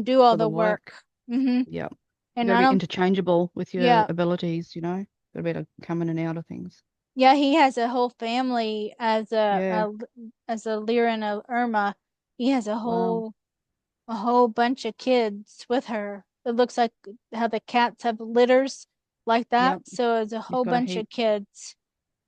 do all For the the work. work. Mm-hmm. Yep. You And got to I be don't, interchangeable with your yeah, abilities, you know? Got to be able to come in and out of things. yeah, he has a whole family as Yeah. a Lyra and a Irma. He has Wow. a whole bunch of kids with her. It looks like how the cats have litters like that. Yep. So it's a He's whole got a bunch heap. of kids.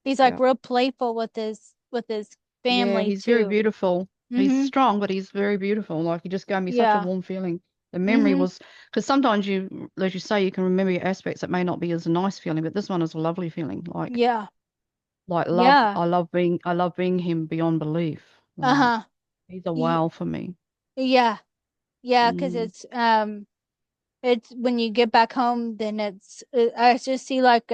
He's like Yep. real playful with his Yeah, family he's very too. beautiful. He's Mm-hmm. strong, but he's very beautiful. Like he just gave me such a Yeah. warm feeling. The memory Mm-hmm. was because sometimes you, as you say, you can remember your aspects that may not be as a nice feeling, but this one is a lovely feeling. Yeah. Like love. Yeah. I love being him beyond belief. Like Uh-huh. he's a Y wow for me. yeah. Yeah, 'cause Mm, it's when you get back home, then I just see like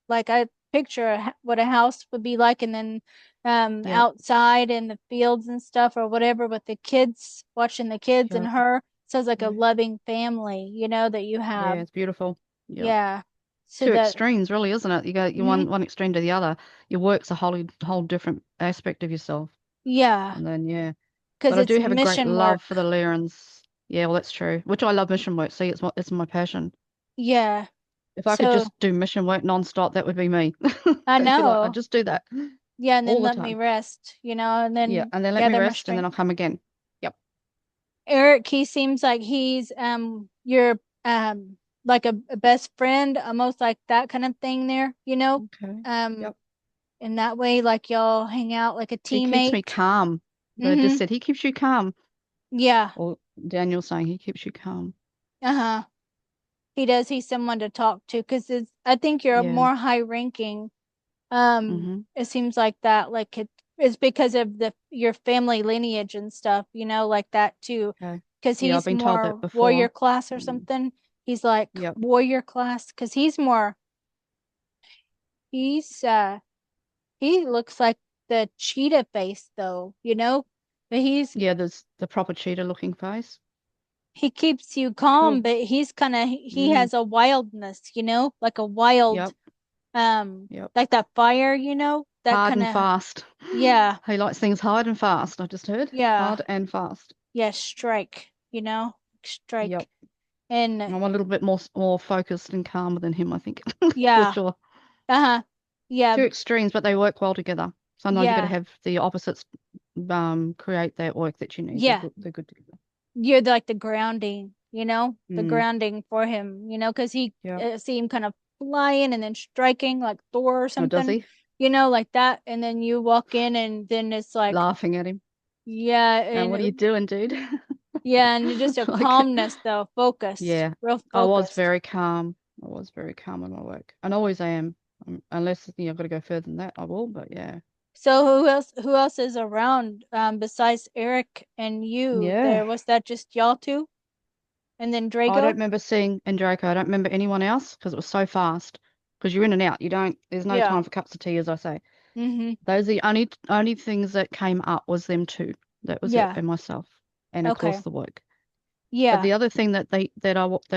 like I picture what a house would be like, and then yep. outside in the fields and stuff or whatever with the kids, watching the kids and Yep. her. Sounds like a Yeah. loving family, that you Yeah, have. it's beautiful. Yep. Yeah. So Two that extremes, really, isn't it? You go you mhm. one extreme to the other. Your work's a whole different aspect of yourself. Yeah, And then yeah. 'cause But I it's do have a great mission love for work. the Lyrans. Yeah, well, that's true. Which I love mission work. See, it's my passion. Yeah. If I could So just do mission work nonstop, that would be me. I I'd be like, I know. just do that Yeah, and then all the let me time. rest, and Yeah, then and then let me gather my rest, and then strength. I'll come again. Yep. Eric, he seems like he's your like a best friend, almost like that kind of thing there, Okay. Um Yep. in that way, like y'all hang out like a He keeps me teammate. calm. They just Mm-hmm. said he keeps you calm. Yeah. Or Daniel's saying he keeps you calm. Uh-huh. He does. He's someone to talk to because I think you're Yeah. more high ranking. Mm-hmm. It seems like that, like it's because of the your family lineage and stuff, like that too. Okay. Because Yeah, I've he's been told that more warrior before. class or Mm. something. He's like Yep. warrior class because he's he looks like the cheetah face though, but Yeah, there's the proper cheetah looking face. he keeps you calm, Cool. but he Mm. has a wildness, like a wild, Yep. Yep. like that fire, that Hard kind and of, fast. yeah, He likes things hard and fast, I just heard. yeah, Hard and fast. yeah, strike, Yep. strike. And I'm a little bit more focused and calmer than him, I think, for yeah, sure. uh-huh, yeah, Two extremes, but they work well together. Sometimes you got to yeah, have the opposites create that work that you need. yeah. They're good together. You're like the grounding, the Mm. grounding for him, because he Yep. see him kind of flying and then striking like Thor or Oh, does something, he? like that. And then you walk in and then it's like, Laughing at him. yeah, What are you and doing, dude? Yeah, and just a Like, calmness though, focused, yeah, real I was focused. very calm. I was very calm in my work, and always am. Unless I've got to go further than that, I will. But yeah, So who else is around besides Eric and you yeah. there? Was that just y'all two? And then I don't Draco? remember seeing and Draco. I don't remember anyone else because it was so fast. Because you're in and out. You don't. There's no Yeah. time for cups of tea, as I say. Mm-hmm. Those are the only things that came up was them two. That was it, Yeah. and myself, and of course Okay. the work. But Yeah. the other thing that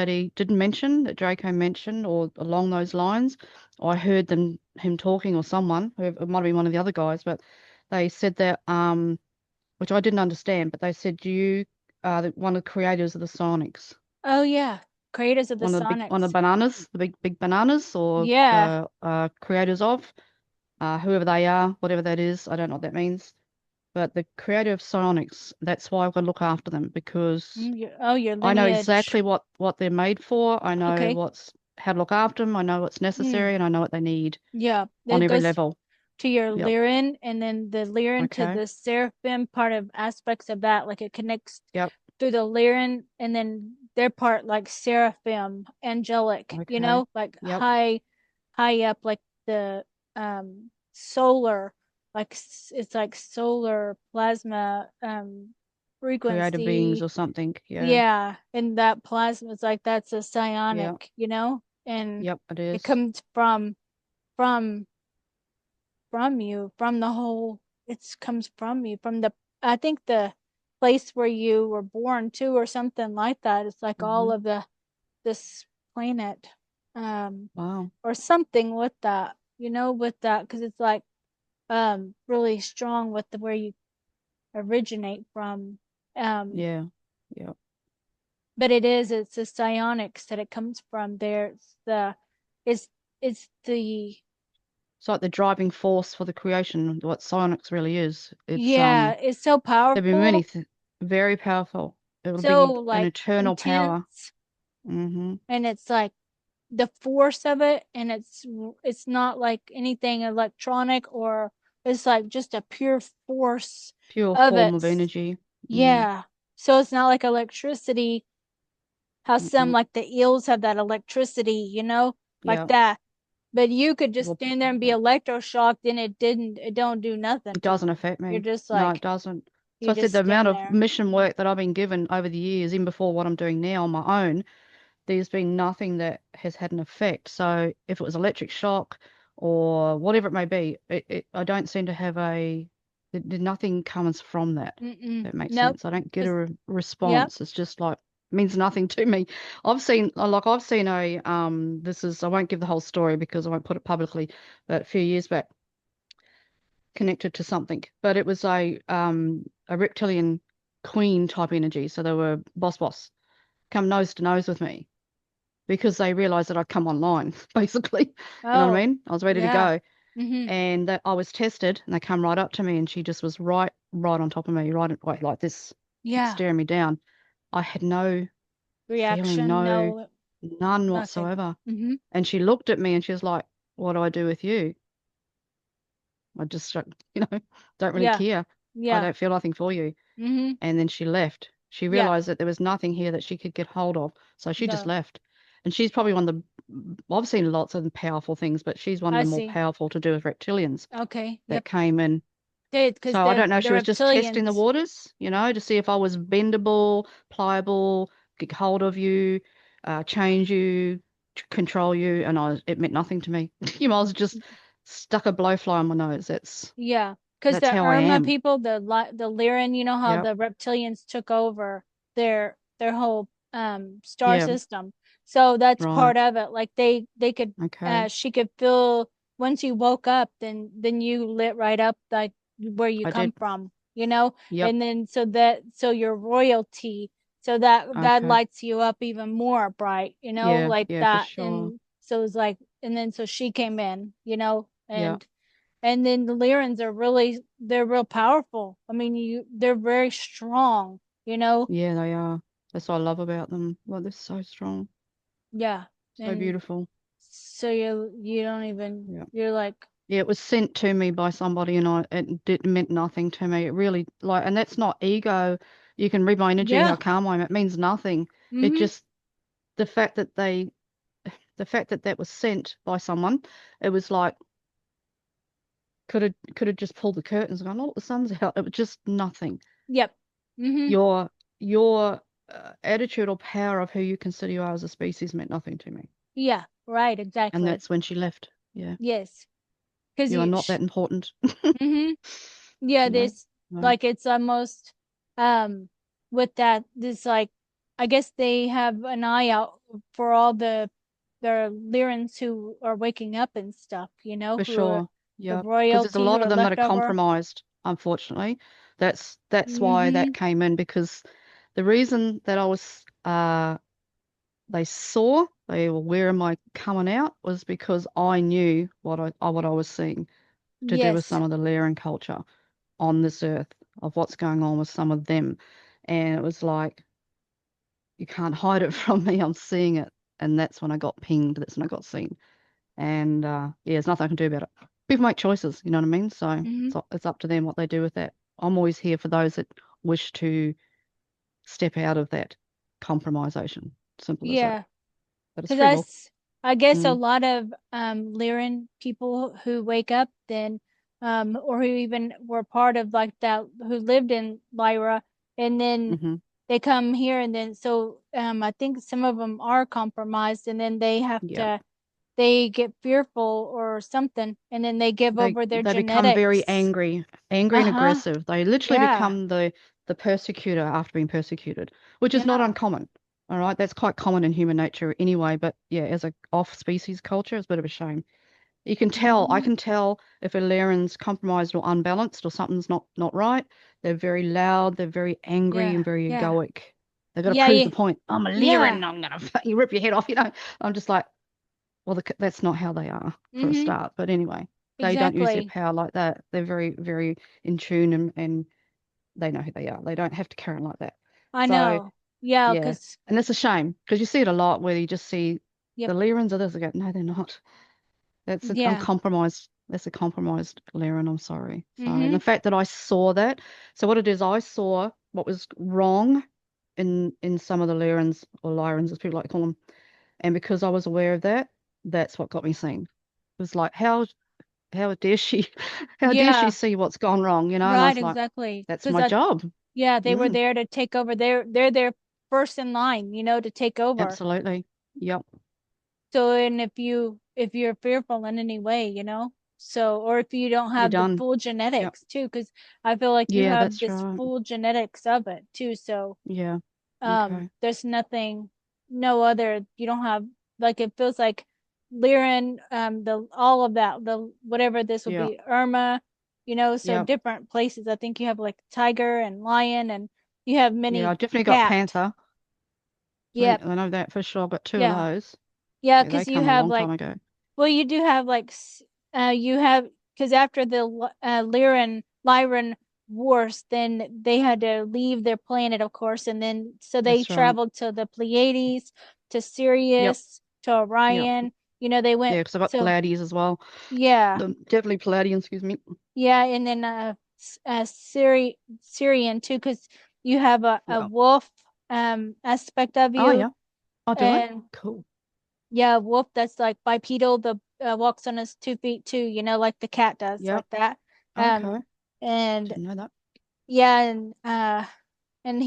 he didn't mention, that Draco mentioned, or along those lines, I heard him talking, or someone, it might have been one of the other guys, but they said that which I didn't understand, but they said you are one of the creators of the Psionics, Oh yeah. Creators of the one of Sonics. the bananas, the big bananas, or Yeah. creators of whoever they are, whatever that is. I don't know what that means. But the creator of Psionics, that's why I've got to look after them because Your I know lineage. exactly what they're made for. I know Okay. what's how to look after them. I know what's Mm. necessary, and I know what they need Yeah. on That every goes level. to your Yep. Lyran, and then the Lyran to Okay. the Seraphim part of aspects of that, like it connects Yep. through the Lyran, and then their part like Seraphim, angelic, Okay. like Yep. high up, like the solar, like it's like solar plasma Creative beings frequency. or something. Yeah. Yeah, and that plasma is like that's a Yep. psionic, and Yep. It it is. comes from you, from the whole. It comes from you, from the, I think, the place where you were born to, or something like that. It's like all Hmm. of the this planet, um Wow. or something with that, with that, because it's like really strong with the where you originate from. um Yeah. Yep. but it's the psionics that it comes from there. It's the It's like the driving force for the creation. What psionics really is. It's yeah, it's so there'll be many powerful, very powerful. It'll so be an like eternal power. intense, Hmm. and it's like the force of it, and it's not like anything electronic, or it's like just a pure force Pure of form it. of energy. Mm. Yeah, so it's not like electricity, how some, Mm-mm. like the eels have that electricity, like Yeah. that. But you could just Well, stand there and be yeah. electroshocked, and it don't do nothing It to doesn't you. affect You're me. just No, it like, doesn't. So you I said just the amount stand of there. mission work that I've been given over the years, even before what I'm doing now on my own, there's been nothing that has had an effect. So if it was electric shock or whatever it may be, I don't seem to have nothing comes from that. Mm-mm. That makes Nope. sense. I don't get a 'Cause- yep. response. It's just like means nothing to me. I've seen this is I won't give the whole story because I won't put it publicly, but a few years back connected to something, but it was a reptilian queen type energy. So they were boss come nose to nose with me because they realized that I'd come online, basically. You know what I Oh, mean? I was ready to yeah. go. Mm-hmm. And that I was tested and they come right up to me and she just was right on top of me, right like this, Yeah. staring me down. I had no feeling, Reaction, no, none nothing. whatsoever. Mm-hmm. And she looked at me and she was like, "What do I do with you?" I just, don't really Yeah. care. I Yeah. don't feel nothing for you. Mm-hmm. And then she left. She Yeah. realized that there was nothing here that she could get hold of. So she just The left. And she's probably one of I've seen lots of powerful things, but she's one of I the more see. powerful to do with reptilians Okay. that Yep. came in. Because So I don't know. the She was just testing the reptilians. waters, to see if I was bendable, pliable, get hold of you, change you, control you. And it meant nothing to me. I was just stuck a blowfly on my nose. Yeah. Because That's the how I Urmah am. people, the Lyran, how Yep. the reptilians took over their whole star Yeah. system. So that's Right. part of it. Like they could, Okay. she could feel, once you woke up, then you lit right up, like where you I did. come from, Yep. and then so your royalty, so that Okay. lights you up even more bright, Yeah, like yeah, for that. sure. And so it's like, and then so she came in, Yeah, and then the Lyrans are they're real powerful. I mean, they're very strong, you know? yeah, they are. That's what I love about them. Like they're so strong, Yeah. so And beautiful. so you don't even, Yeah. you're like, Yeah, it was sent to me by somebody and it meant nothing to me. It really and that's not ego. You can read my energy, how Yeah. calm I am. It means nothing. It Mm-hmm. just the fact that that was sent by someone, it was like could have just pulled the curtains and gone, oh, the sun's out. It was just nothing. Yep. Mm-hmm. Your attitude or power of who you consider you are as a species meant nothing to me. Yeah. Right. And Exactly. that's when she left. Yeah. Yes. Because You are you. not that important. Mm-hmm. Yeah. You know? This No, like it's almost um with that this like I guess they have an eye out for all the Lyrans who are waking up and stuff. for Who are sure. the Yeah. Because there's a royalty who lot of are them that are left over. compromised, unfortunately. That's why Mm-hmm. that came in because the reason that I was they were where am I coming out was because I knew what I was seeing to do with Yes. some of the Lyran culture on this earth of what's going on with some of them. And it was like, you can't hide it from me. I'm seeing it. And that's when I got pinged. That's when I got seen. And yeah, there's nothing I can do about it. People make choices, you know what I mean? So Mm-hmm. it's up to them what they do with that. I'm always here for those that wish to step out of that compromisation. Simple as that. Yeah. But it's Because free will. I guess a Mm, lot of Lyran people who wake up then or who even were part of like that who lived in Lyra and then hmm they come here and then so I think some of them are compromised and then they have Yeah. to they get fearful or something and then they give They over their they become very genetics. angry and Uh-huh. aggressive. They literally Yeah. become the persecutor after being persecuted, which is not Yeah. uncommon. All right, that's quite common in human nature anyway. But yeah, as a off-species culture, it's a bit of a shame. I Hmm. can tell if a Lyran's compromised or unbalanced or something's not right. They're very loud, they're very angry Yeah. and very Yeah. egoic. They've got to Yeah. prove the Yeah. point. I'm a Yeah. Lyran, I'm gonna fucking rip your head off, you know. I'm just like, well, that's not how they are for a Hmm. start. But anyway, they don't use their Exactly. power like that. They're very, very in tune and they know who they are. They don't have to carry on like that. I So know. Yeah, yeah, because and that's a shame because you see it a lot where you just see yep. the Lyrans or this. I go, no, they're not. I'm Yeah. compromised. That's a compromised Lyran. I'm sorry. So and Mm-hmm. the fact that I saw that. So what it is, I saw what was wrong in some of the Lyrans or Lyrans, as people like to call them, and because I was aware of that, that's what got me seen. It was like, how dare she, how dare she Yeah, see what's gone wrong, you know? And I right, was like, exactly. that's Because my I job. yeah, they were Mm, there to take over. They're there first in line, to take over. absolutely. Yep. So and if you're fearful in any way, so or if you don't You're have the done. full Yep. genetics too, because I feel like you Yeah, have that's this right. full genetics of it too. So Yeah. Okay. there's nothing no other you don't have like it feels like Liren the all of that the whatever this will Yeah. be Urmah so Yep. different places I think you have like tiger and lion and you have Yeah, I many definitely got cat. Panther. Yep. I know that for sure. I've got two of Yeah. those. Yeah, Yeah, they because you come a have long like time ago. well you do have like you have because after the Lyran wars then they had to leave their planet of course and then so they That's right. traveled to the Pleiades to Yep. Sirius to Yep. Orion they went Yeah, because I've got so Pleiades as well. yeah. Definitely Pleiadian, excuse me. Yeah, and then Syrian too because you have a Yeah. wolf aspect of Oh, you yeah. Oh, do I? and Cool. yeah, wolf that's like bipedal, the walks on his 2 feet too, like the cat does, Yep. like that. Okay. And Didn't know that. yeah, and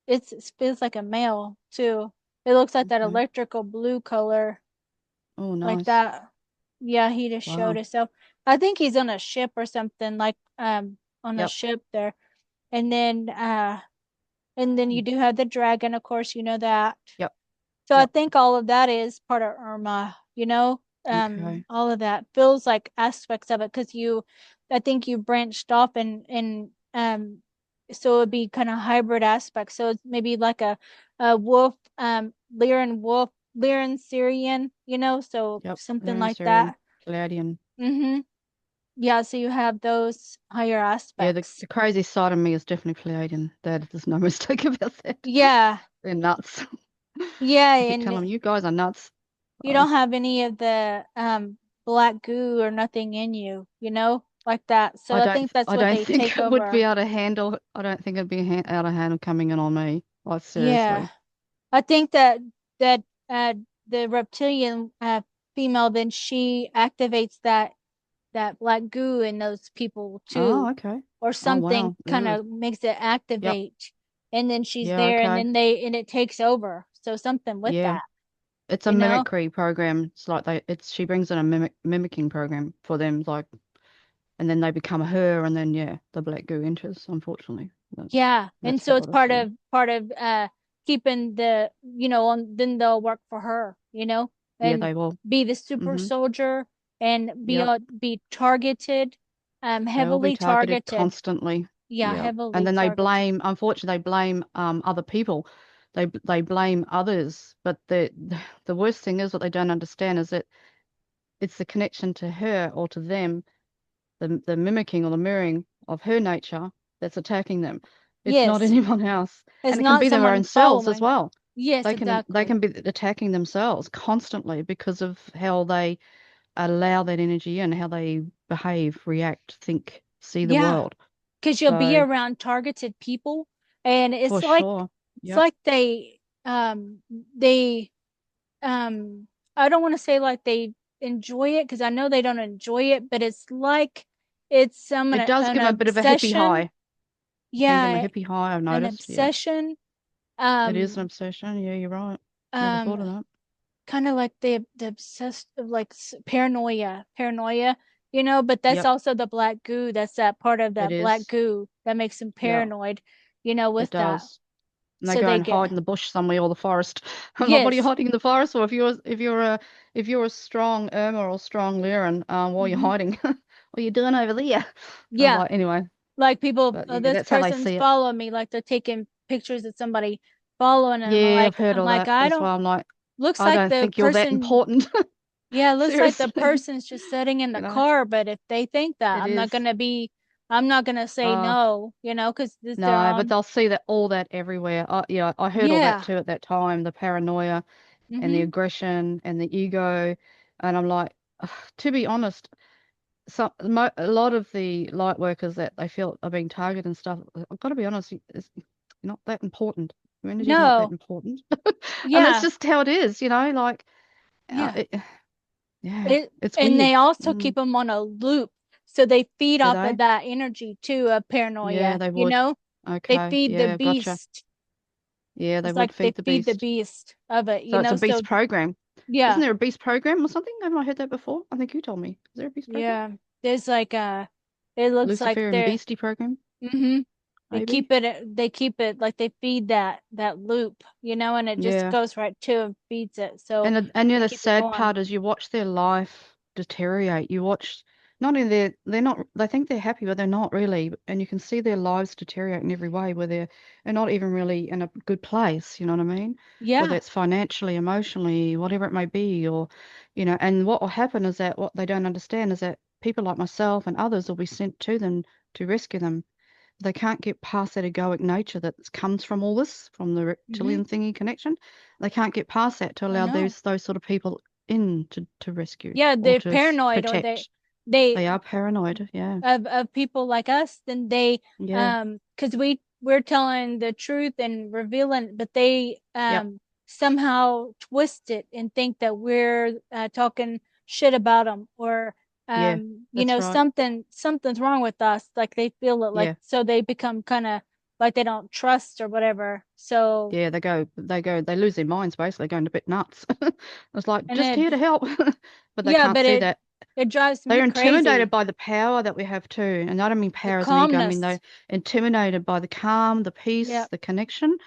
it feels like a male too. It looks like that Okay. electrical blue color, Oh, like nice. that. Yeah, he just showed Wow. himself. I think he's on a ship or something, like on a Yep. ship there. And then you do have the dragon, of course, you know that. Yep. So I Yep. think all of that is part of Irma, Okay. all of that feels like aspects of it because I think you branched off and so it'd be kind of hybrid aspects. So it's maybe like a wolf, Lyran Syrian, so Yep. something Lyran like Syrian. that. Pleiadian. Mm-hmm. Yeah, so you have those higher Yeah, aspects. the crazy side of me is definitely Pleiadian. There's no mistake about that. Yeah, They're nuts. yeah, I keep and telling them, you guys are nuts. you Oh, don't have any of the black goo or nothing in you, like that. So I think that's I what don't they think take it would be over. able to handle. I don't think it'd be out of hand coming in on me. Like Yeah. seriously. I think that uh the reptilian female, then she activates that black goo in those people Oh, too, okay. or Oh something wow. kind Ugh. of makes it Yep. activate, and then she's Yeah, there, and okay. then it takes over. So something with Yeah. that, It's a you know? mimicry program. It's like she brings in a mimicking program for them, like, and then they become her, and then yeah, the black goo enters. Unfortunately, Yeah. And that's so how it's it is. Yeah. part of keeping the, on, then they'll work for her, Yeah, and they will. be the super Mm-hmm. soldier, and Yep. be targeted, They will be heavily targeted targeted. constantly. Yeah, Yeah. And heavily then they targeted. blame, unfortunately, they blame other people. They blame others. But the worst thing is what they don't understand is that it's the connection to her or to them, the mimicking or the mirroring of her nature that's attacking them. It's not Yes. anyone else. It's And it can not be their own someone selves as following. well. Yes, They exactly. can be attacking themselves constantly because of how they allow that energy in, how they behave, react, think, see the Yeah, world. because you'll be So around targeted people, and for sure. it's Yep. like they um I don't want to say like they enjoy it, because I know they don't enjoy it, but it's like it's It does an give them a bit of a hippie obsession. high. It can give them a Yeah, hippie high, I've an noticed. Yeah. obsession. It is an Um obsession. Yeah, you're right. Never um thought of that. Kind of like the obsessed, like paranoia, but that's Yep, also the black goo. That's that part of it that black is. goo that makes them Yeah, paranoid, it with that. does. And they So go they and get, hide in the bush somewhere or the forest. I'm like, what are you yes. hiding in the forest for? If you're a strong Irma or strong Liran, why are you Hmm. hiding? What are you doing over there? I'm Yeah, like, anyway, like people, but yeah, this that's how they person's see it. following me, like they're taking pictures of somebody following them. Yeah, I've heard I'm all like, that I as don't, well. I'm like, looks I like don't the think you're that person, important. yeah, it looks like the Seriously, person's just sitting in the you know, car. But if they think that, it is. I'm not gonna say Uh, no, because it's their no, but own. they'll see that all that everywhere. Yeah, I heard all that Yeah. too at that time, the paranoia and the Mm-hmm. aggression and the ego. And I'm like, ugh, to be honest, a lot of the light workers that they feel are being targeted and stuff, I've got to be honest, it's not that important. Your energy's not that No. important. And that's Yeah. just how it is, like, Yeah. it, yeah, It it's and weird. they also keep Mm, them on a loop. So they feed do off of they? that energy too, of Yeah, paranoia, they would. They Okay, feed the yeah, gotcha. beast. Yeah, they It's would like they feed the feed the beast. beast of it, So it's a So beast program. Isn't yeah. there a beast program or something? Haven't I heard that before? I think you told me. Is there a beast program? Yeah. There's like it looks like Luciferian they're, Beastie program, mm-hmm. maybe? They keep it like they feed that loop, and it just Yeah. goes right to and feeds it. So And they the keep it sad going. part is you watch their life deteriorate. You watch not only they're not they think they're happy, but they're not really. And you can see their lives deteriorate in every way where they're not even really in a good place, you know what I mean? Whether Yeah. it's financially, emotionally, whatever it may be, or and what will happen is that what they don't understand is that people like myself and others will be sent to them to rescue them. They can't get past that egoic nature that comes from all this, from the Hmm. reptilian thingy connection. They can't get past that to I allow know. those sort of people in to rescue Yeah, or they're to paranoid, or protect. they They are paranoid. Yeah. of people like us. Then they, Yeah. because we're telling the truth and revealing, but they Yep. somehow twist it and think that we're talking shit about them, or Yeah. That's right. something's wrong with us. Like they feel it, like, Yeah. so they become kind of like they don't trust or whatever. So, Yeah. They lose their minds basically, going a bit nuts. It's like, and just here to it, help. But they yeah, can't but see that. it drives me They're intimidated crazy. by the power that we have too. And I don't mean The power as an ego. I mean, calmness. they're intimidated by the calm, the Yeah. peace, the connection.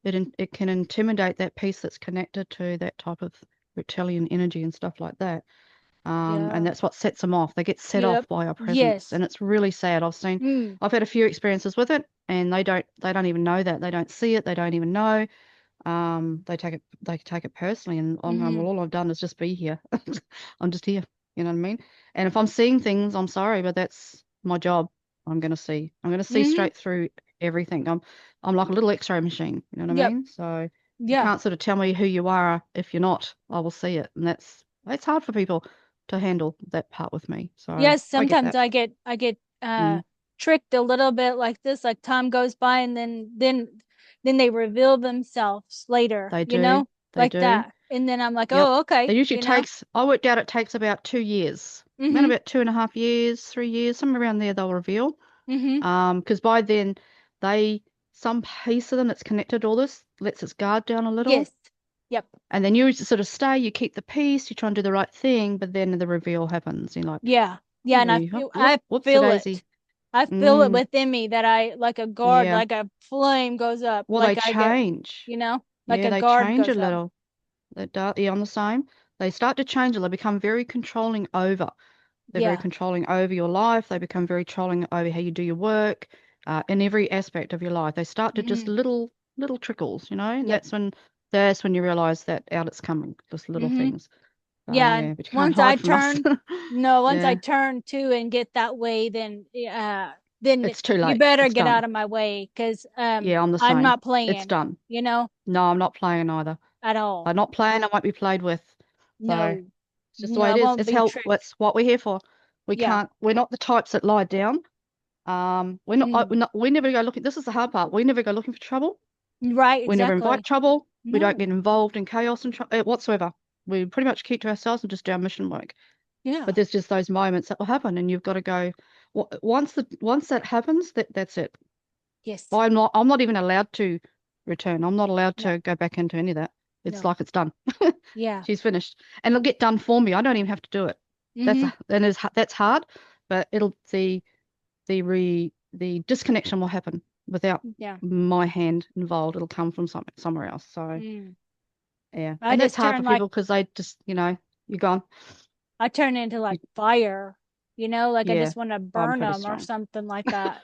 It can intimidate that piece that's connected to that type of reptilian energy and stuff like that. And Yeah. that's what sets them off. They get set Yep. off by our presence, Yes. and it's really sad. Mm. I've had a few experiences with it, and they don't even know that. They don't see it. They don't even know. They take it personally, and I'm going, well, Hmm. all I've done is just be here. I'm just here. You know what I mean? And if I'm seeing things, I'm sorry, but that's my job. I'm gonna see Hmm. straight through everything. I'm like a little X-ray machine. You know what I Yep. mean? So you Yeah. can't sort of tell me who you are if you're not. I will see it, and that's hard for people. to handle that part with me. So Yes, I get sometimes that. I get Mm, tricked a little bit like this, like time goes by and then they reveal themselves later, they do. They like do. that. And then I'm like, Yep. oh, They okay, usually takes, I worked out it takes about 2 years, around Mm-hmm. about 2.5 years, 3 years, somewhere around there they'll reveal. Mm-hmm. Because by then they, some piece of them that's connected to all this lets its guard down a little. Yes. Yep. And then you sort of stay, you keep the peace, you try and do the right thing, but then the reveal happens. You're like, Yeah. Yeah, and holy, whoops a feel it. daisy. I feel it Mm, within me that I like a guard, yeah. like a flame goes up, Well, they like I get, change. like Yeah, a they guard change a goes up. little. They do, yeah, on the same. They start to change a little, become very controlling over. They're very Yeah. controlling over your life. They become very controlling over how you do your work, in every aspect of your life. They start to just Mm-hmm. little trickles, and Yep. that's when you realize that out it's coming, just little Mm-hmm. things. Yeah, and Yeah, but you can't hide from us. once I Yeah, turn to and get that way, then it's too you late. better It's get out done. of my way because Yeah, I'm the I'm same. not It's playing, done. you know, No, I'm not playing either. at all. I'm not playing. I won't be played with. So No, it's just the no, way I it is. won't It's be how tricked. it's what we're here for. We Yeah. can't. We're not the types that lie down. We're not. Mm. We're not. We never go looking. This is the hard part. We never go looking for trouble. Right, We never invite exactly. trouble. We don't No. get involved in chaos and whatsoever. We pretty much keep to ourselves and just do our mission work. Yeah. But there's just those moments that will happen, and you've got to go. Once that happens, that's it. Yes. I'm not even allowed to return. I'm not allowed No. to go back into any of that. It's No. like it's done. Yeah. She's finished, and it'll get done for me. I don't even have to do it. Mm-hmm. That's hard, but the disconnection will happen without Yeah. my hand involved. It'll come from somewhere else. So Mm. yeah, I and that's just hard for turn like people because they just you're gone. I turn into like You, fire, like I yeah, just want to I'm burn pretty them or strong. something like that.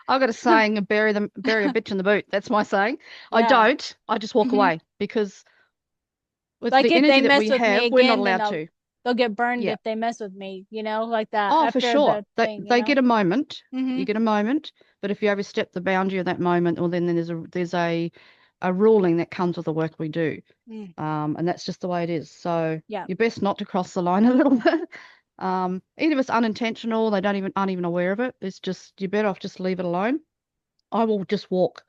I've got a saying: bury a bitch in the boot. That's my saying. I Yeah. don't. I just walk Hmm. away because with Like the if they energy that mess we with me have, we're not again, then allowed they'll to. they'll get burned Yeah. if they mess with me, like that Oh, for after sure. the They thing. they get a moment. Hmm. You get a moment, but if you overstep the boundary of that moment, well, then there's a ruling that comes with the work we do. Mm. And that's just the way it is. So Yeah. you're best not to cross the line a little bit. Even if it's unintentional, they don't even aren't even aware of it. It's just you're better off just leave it alone. I will just walk.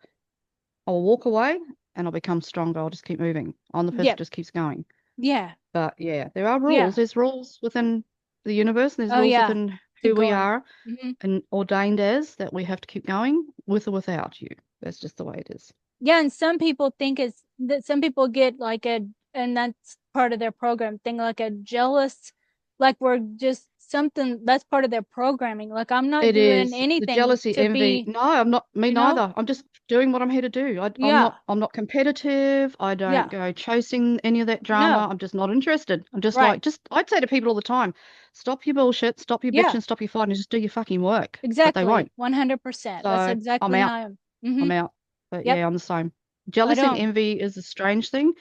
I will walk away and I'll become stronger. I'll just keep moving. I'm the person Yep. who just keeps going. Yeah. But yeah, there are rules. Yeah. There's rules within the universe, and there's Oh rules yeah. within Keep who we going. are Hmm. and ordained as that we have to keep going with or without you. That's just the way it is. Yeah, and some people think it's that some people get like and that's part of their program thing, like a jealous, like we're just something that's part of their programming. Like I'm not It doing is the anything jealousy, to envy. be, No, I'm not. Me you know? neither. I'm just doing what I'm here to do. I'm Yeah. not. I'm not competitive. I don't Yeah. go chasing any of that drama. No. I'm just not interested. I'm just Right. like, just. I'd say to people all the time, stop your bullshit, stop your Yeah. bitching, stop your fighting, just do your fucking work. But they Exactly. won't. 100%. That's So I'm exactly how out. I am. Hmm. I'm out. But Yep. yeah, I'm the same. I Jealousy and don't. envy is a strange thing,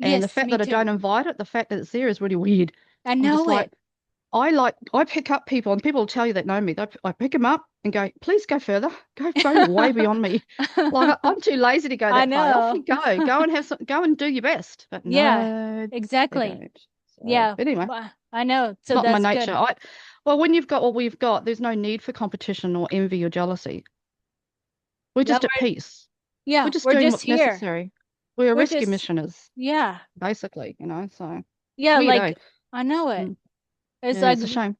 and the Yes, fact me that I too. don't invite it, the fact that it's there is really weird. I I'm just know like. it. I pick up people, and people will tell you that know me. I pick them up and go, please go further, go way beyond me. Like I'm too lazy to go I that far. Off know. you go and go and do your best. But Yeah, no, they exactly. don't. So, Yeah, but anyway, I know. it's So not in my that's nature. good. Well, when you've got what we've got, there's no need for competition or envy or jealousy. We're Yeah, just at peace. We're yeah, just we're doing just what's here. necessary. We're We're rescue just, missioners, yeah, basically. So it's yeah, weird, eh? like I know it. Mm. It's Yeah, like, it's a shame.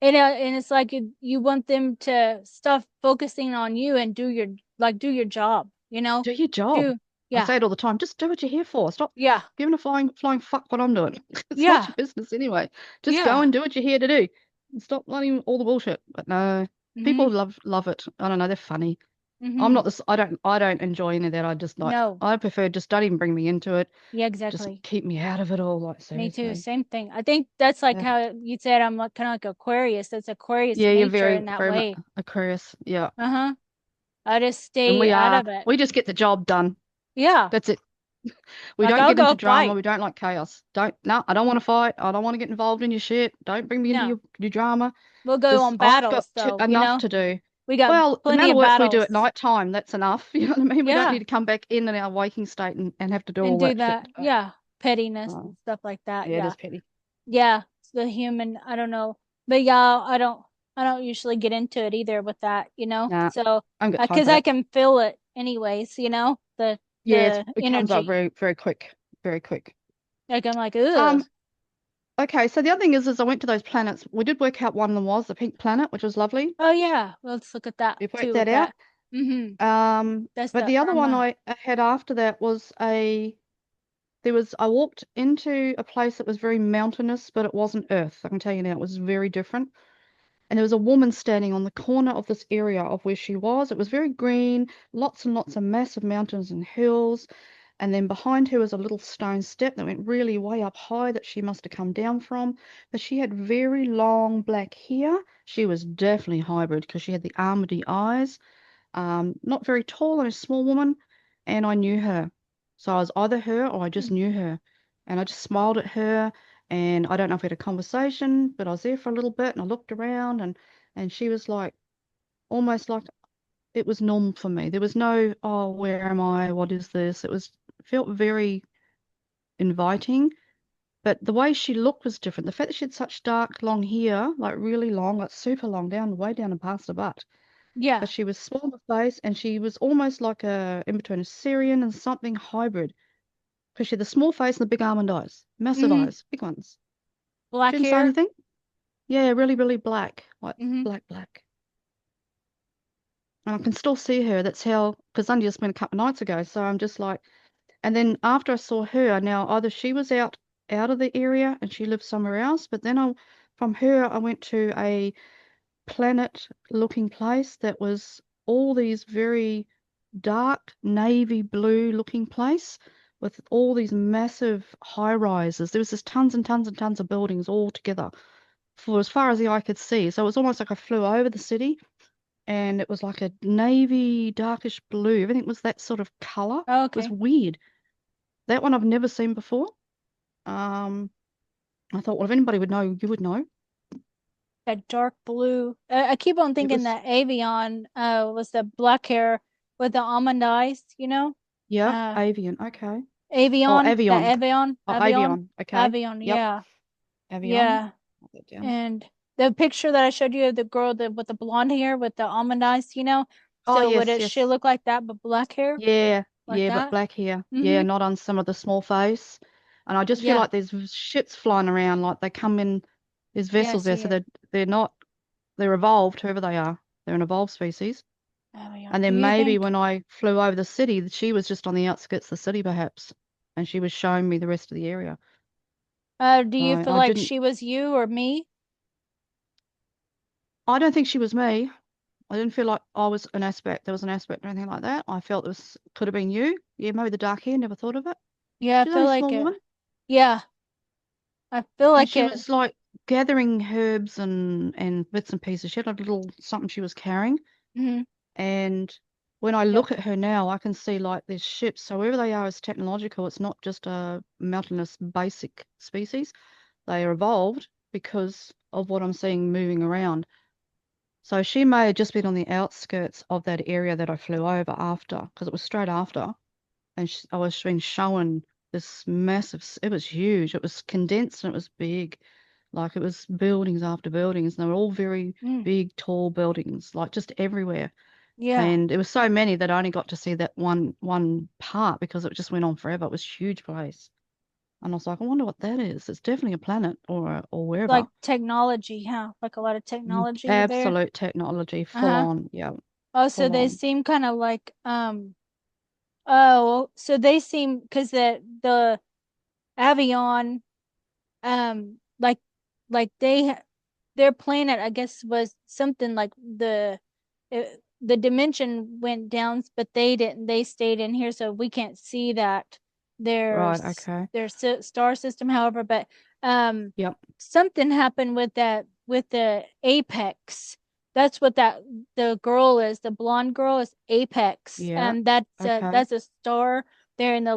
and it's like you want them to stop focusing on you and do your job, Do your job. Do, I yeah, say it all the time. Just do what you're here for. Stop yeah, giving a flying fuck what I'm doing. It's not yeah, your business anyway. Just go yeah. and do what you're here to do. And stop letting all the bullshit. But no, Mm-hmm. people love it. I don't know. They're funny. I'm Mm-hmm. not this. I don't enjoy any of that. I just like. No. I prefer just don't even bring me into it. Yeah, Just exactly. keep me out of it all. Like Me too. seriously. Same thing. I think that's like Yeah. how you said I'm like, kind of like Aquarius. That's Aquarius Yeah. You're nature very in that very much way. Aquarius. Yeah. Uh-huh. I just And stay we out are. of it. We just get the job done. Yeah. That's it. We Like don't I'll get into go drama. fight. We don't like chaos. No, I don't want to fight. I don't want to get involved in your shit. Don't bring me into No. your drama. We'll go Just on I've got battles though, enough to do. We got Well, the plenty amount of of work we do at battles. night time, that's enough. You know what I mean? We don't need Yeah. to come back in our waking state and have to do And all do that shit. that. Yeah. Pettiness Oh, and stuff like that. yeah, it Yeah. is petty. Yeah. the human, I don't know. But yeah, I don't usually get into it either with that, Nah, So, I haven't got time because for I that. can feel it anyways, the Yeah, it comes up energy. very, very quick, very quick. Like I'm like, ugh. Um, okay, so the other thing is I went to those planets. We did work out one of them was the pink planet, which was lovely. Oh yeah, let's look at that We worked too with that out. that. Mm-hmm. That's But the the other one Urmah. I had after that was I walked into a place that was very mountainous, but it wasn't Earth. I can tell you now, it was very different. And there was a woman standing on the corner of this area of where she was. It was very green, lots and lots of massive mountains and hills. And then behind her was a little stone step that went really way up high that she must have come down from. But she had very long black hair. She was definitely hybrid because she had the almondy eyes. Not very tall and a small woman. And I knew her. So I was either her or I just knew her. And I just smiled at her. And I don't know if we had a conversation, but I was there for a little bit and I looked around and she was like almost like it was normal for me. There was no, oh, where am I? What is this? It was felt very inviting, but the way she looked was different. The fact that she had such dark, long hair, like really long, like super long, down way down and past her butt. Yeah. But she was small in the face, and she was almost like a in between a Syrian and something hybrid. Because she had the small face and the big almond eyes, massive Mm-hmm. eyes, big ones. She Black didn't say hair. anything. Yeah, really, really black, like Mm-hmm. black, black. And I can still see her. That's how, because India just been a couple of nights ago. So I'm just like, and then after I saw her, now either she was out of the area and she lived somewhere else, but then from her I went to a planet looking place that was all these very dark navy blue looking place with all these massive high rises. There was just tons and tons and tons of buildings all together for as far as the eye could see. So it was almost like I flew over the city and it was like a navy darkish blue. Everything was that sort of color. Oh, It was okay. weird. That one I've never seen before. Um, I thought, well, if anybody would know, you would know. That dark blue. I keep on It thinking was, that Avion was the black hair with the almond eyes. yeah, Uh, avian. Okay. Oh, Avion, the avion. Avion, Oh, Avion, avion. Okay. Avion. Yep. Yeah, Avion. yeah. Write that down. And the picture that I showed you of the girl with the blonde hair with the almond eyes. Oh, So would yes, it she yes. look like that but black hair Yeah, like yeah, but that? black hair. Yeah, Mm-hmm. not on some of the small face. And I just feel Yeah. like there's ships flying around, like they come in, there's Yeah, I vessels there, see so it. they're not, they're evolved, whoever they are. They're an evolved species. Avion. And Do then you maybe think when I flew over the city, she was just on the outskirts of the city, perhaps, and she was showing me the rest of the area. do So you feel I like didn't, she was you or me? I don't think she was me. I didn't feel like I was an aspect. There was an aspect or anything like that. I felt this could have been you. Yeah, maybe the dark hair. Never thought of it. Yeah, I She's feel only a like small it. woman, Yeah, I feel and like she it. was like gathering herbs and bits and pieces. She had a little something she was carrying, Mm-hmm. and when I Yep. look at her now, I can see like there's ships. So wherever they are is technological. It's not just a mountainous basic species. They are evolved because of what I'm seeing moving around. So she may have just been on the outskirts of that area that I flew over after, because it was straight after, and I was being shown this massive. It was huge. It was condensed and it was big, like it was buildings after buildings, and they were all very Mm. big, tall buildings, like just everywhere. Yeah. And it was so many that I only got to see that one part because it just went on forever. It was a huge place, and I was like, I wonder what that is. It's definitely a planet or Like wherever. technology, huh? Like a lot of technology there. Absolute technology, full Uh-huh. on, yeah, Oh, so full they on. seem kind of like oh, so they seem because the Avion like their planet I guess was something like the dimension went down but they didn't, they stayed in here so we can't see that Right, okay. their star system however, but um Yep. something happened with that with the apex. That's what that the girl is, the blonde girl is apex, Yeah. and Okay. that's a star there in the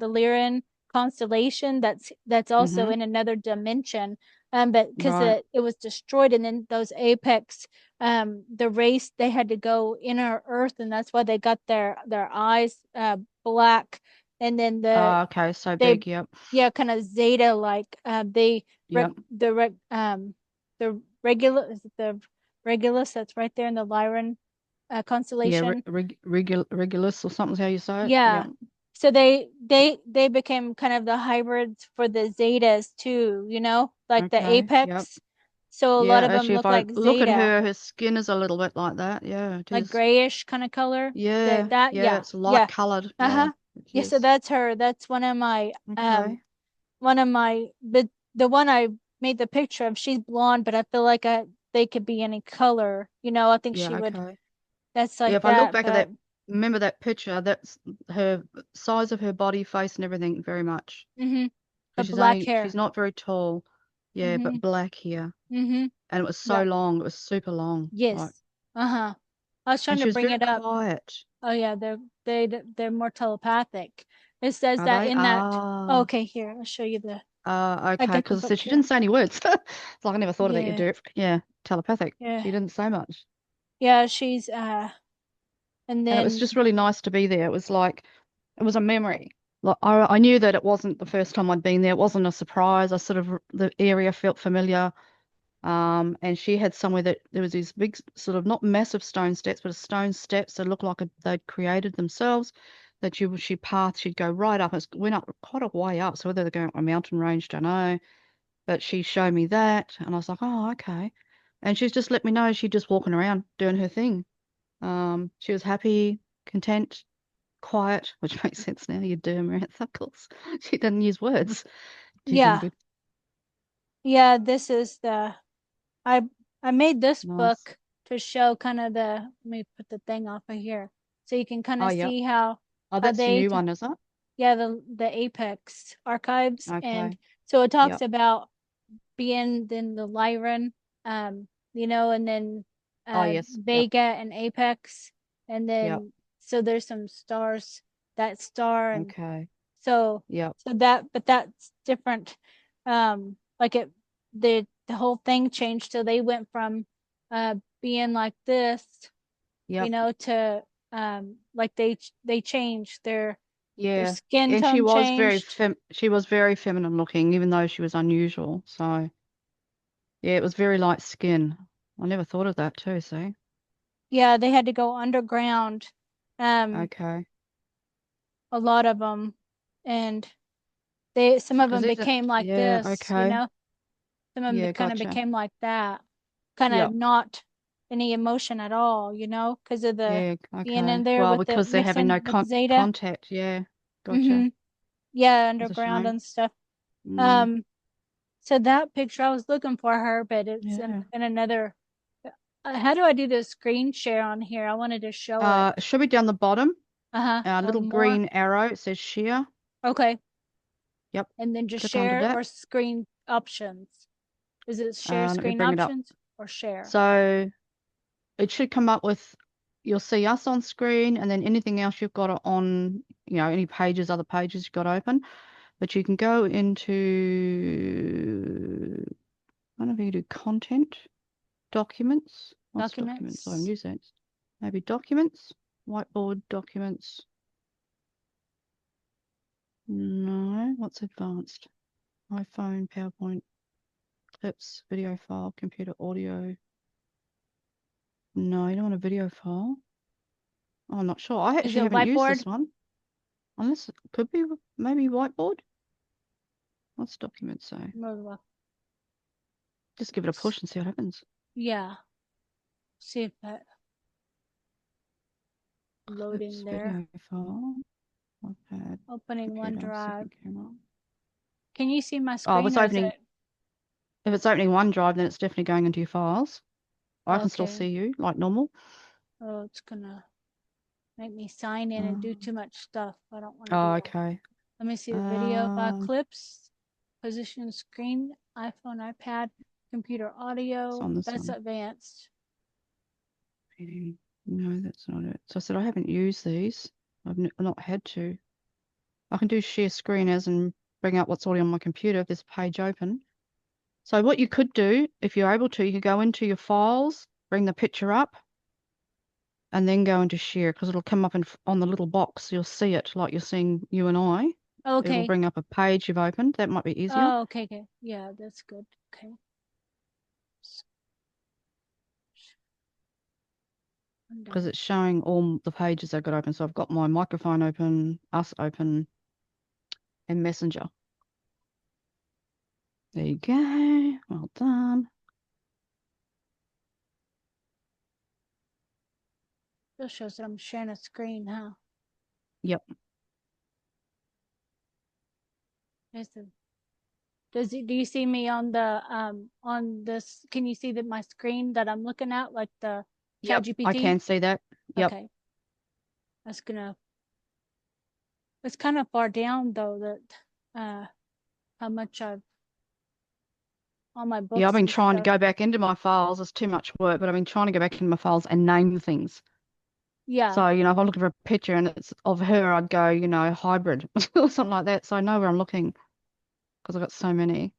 Lyran constellation that's also Mm-hmm. in another dimension, but because Right. it was destroyed, and then those apex, the race they had to go inner earth, and that's why they got their eyes black, and then Okay, so they big, yep. yeah, kind of Zeta like they Yep. the regular is it the Regulus that's right there in the Lyran Yeah, constellation. Regulus or something's how you say it. Yeah. Yep. So they became kind of the hybrids for the Zetas too, you know, like the Okay, yep. apex. So a lot Yeah, of them actually, if look I like look at Zeta, her skin is a little bit like that. Yeah, it like is. grayish kind of color. Yeah, yeah, Yeah, it's light yeah. colored. Yeah, Uh-huh. it Yeah, so is. that's her. That's Okay. one of my the one I made the picture of, she's blonde, but I feel like they could be any color. You know, I think she Yeah, would okay. that's Yeah, like if I look that, back at but that, remember that picture, that's her size of her body, face, and everything very much. mm-hmm. Because But black she's hair. not very tall. Yeah, Mm-hmm. but black hair. Mm-hmm. And it was so Yeah. long, it was super long. Like, Yes. Uh-huh. I was and trying she to was bring very it up. quiet. Oh yeah, they're more telepathic. It says Are that they? in that. Ah, Okay, here, I'll show you the I okay. got the Because book she here. didn't say any words. It's like I never thought of that. You Yeah. do. Yeah, telepathic. Yeah. She didn't say much. Yeah, she's and And it was then just really nice to be there. It was like, it was a memory. Like I knew that it wasn't the first time I'd been there. It wasn't a surprise. I sort of, the area felt familiar. And she had somewhere that there was these big, sort of not massive stone steps, but stone steps that looked like they'd created themselves. That she path, she'd go right up. It went up quite a way up. So whether they're going up a mountain range, don't know. But she showed me that, and I was like, oh, okay. And she's just let me know she's just walking around doing her thing. She was happy, content, quiet, which makes sense now. You do, Mirantha, because she didn't use words. She's in yeah. good, Yeah, this is the I I made this nice. book to show kind of the let me put the thing off of here so you can kind Oh, of yep. see Oh, how that's the new one, is it? yeah, the Apex archives, and Okay. so it talks Yep. about being in the Lyran, you know, and then Oh, yes. Yep. Vega and Apex, and Yep. then so there's some stars, that star, and Okay. so Yep. but that's different. Like the whole thing changed, so they went from being like this, you Yep. know, to like they changed their Yeah. skin And she tone was changed. she was very feminine looking, even though she was unusual. So yeah, it was very light skin. I never thought of that too, see? Yeah, they had to go underground, um, Okay. a lot of them, and they some of Because them these are, became like yeah, this, you okay. know. Some of them Yeah, kind of gotcha. became like that, kind of Yep. not any emotion at all, you know, because of the Yeah, being in okay. there Well, with the because they're having no mixing with Zeta. contact. Yeah, gotcha. Mm-hmm. Yeah, That's a underground shame. and stuff. Mm, Um, so that picture I was looking for her, but it's yeah. in another. How do I do the screen share on here? I wanted to show it. It should be down the bottom. Uh-huh. A Or little more. green arrow. It says share. Okay. Yep. And then just Click under share that. or screen options. Is it share Let me screen bring it up. options or share? So it should come up with, you'll see us on screen, and then anything else you've got on, any pages, other pages you've got open. But you can go into, I don't know if you can do content, documents. What's documents? I haven't Documents. used that. Maybe documents, whiteboard documents. No, what's advanced? iPhone, PowerPoint, clips, video file, computer audio. No, you don't want a video file. Oh, I'm not sure. I Is actually it haven't used whiteboard? this one. Unless it could be maybe whiteboard. What's documents say? Just give it a push and see what happens. Yeah. See if that loading Clips, there. video file, iPad, Opening computer, OneDrive. second camera. Can you see my Oh, if screen it's or is opening, it if it's opening OneDrive, then it's definitely going into your files. I can still okay? see you like normal. Oh, it's gonna make me sign in and do Um, too much stuff. I don't want to do oh, that. okay. Let me see the video by Um, clips, position screen, iPhone, iPad, computer it's audio. on this That's one. advanced. No, that's not it. So I said I haven't used these. I've not had to. I can do share screen as and bring up what's already on my computer if there's a page open. So what you could do, if you're able to, you could go into your files, bring the picture up, and then go into share because it'll come up on the little box. You'll see it like you're seeing you and I. It'll Okay. bring up a page you've opened. That might be easier Oh, okay, okay. Yeah, that's good. Okay. I'm because done. it's showing all the pages I've got open. So I've got my microphone open, us open, and Messenger. There you go. Well done. This shows that I'm sharing a screen, huh? Yep. There's the do you see me on this? Can you see my screen that I'm looking at, like the chat Yep. I GPT? can see that. Yep. Okay. That's gonna it's kind of far down though that how much I've all my Yeah, I've books been and trying to stuff. go back into my files. It's too much work, but I've been trying to go back into my files and name things. Yeah. So, if I'm looking for a picture and it's of her, I'd go, hybrid or something like that. So I know where I'm looking because I've got so many.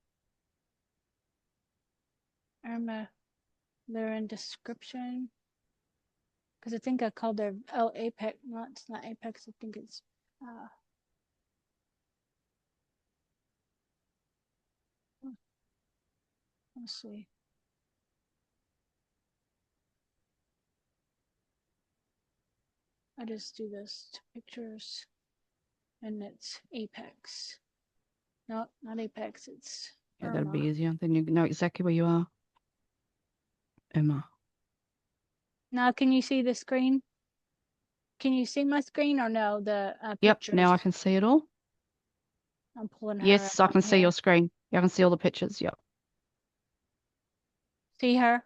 Urmah, they're in description. Because I think I called her Apex. No, it's not Apex. I think it's let's see. I just do this to pictures and it's Apex. No, not Apex, it's Yeah, that'd be Urmah. easier. Then you know exactly where you are. Emma. Now can you see the screen? Can you see my screen or no? The Yep, now I pictures. can see it all. I'm pulling her Yes, I out can see here. your screen. Yeah, I can see all the pictures. Yep. See her?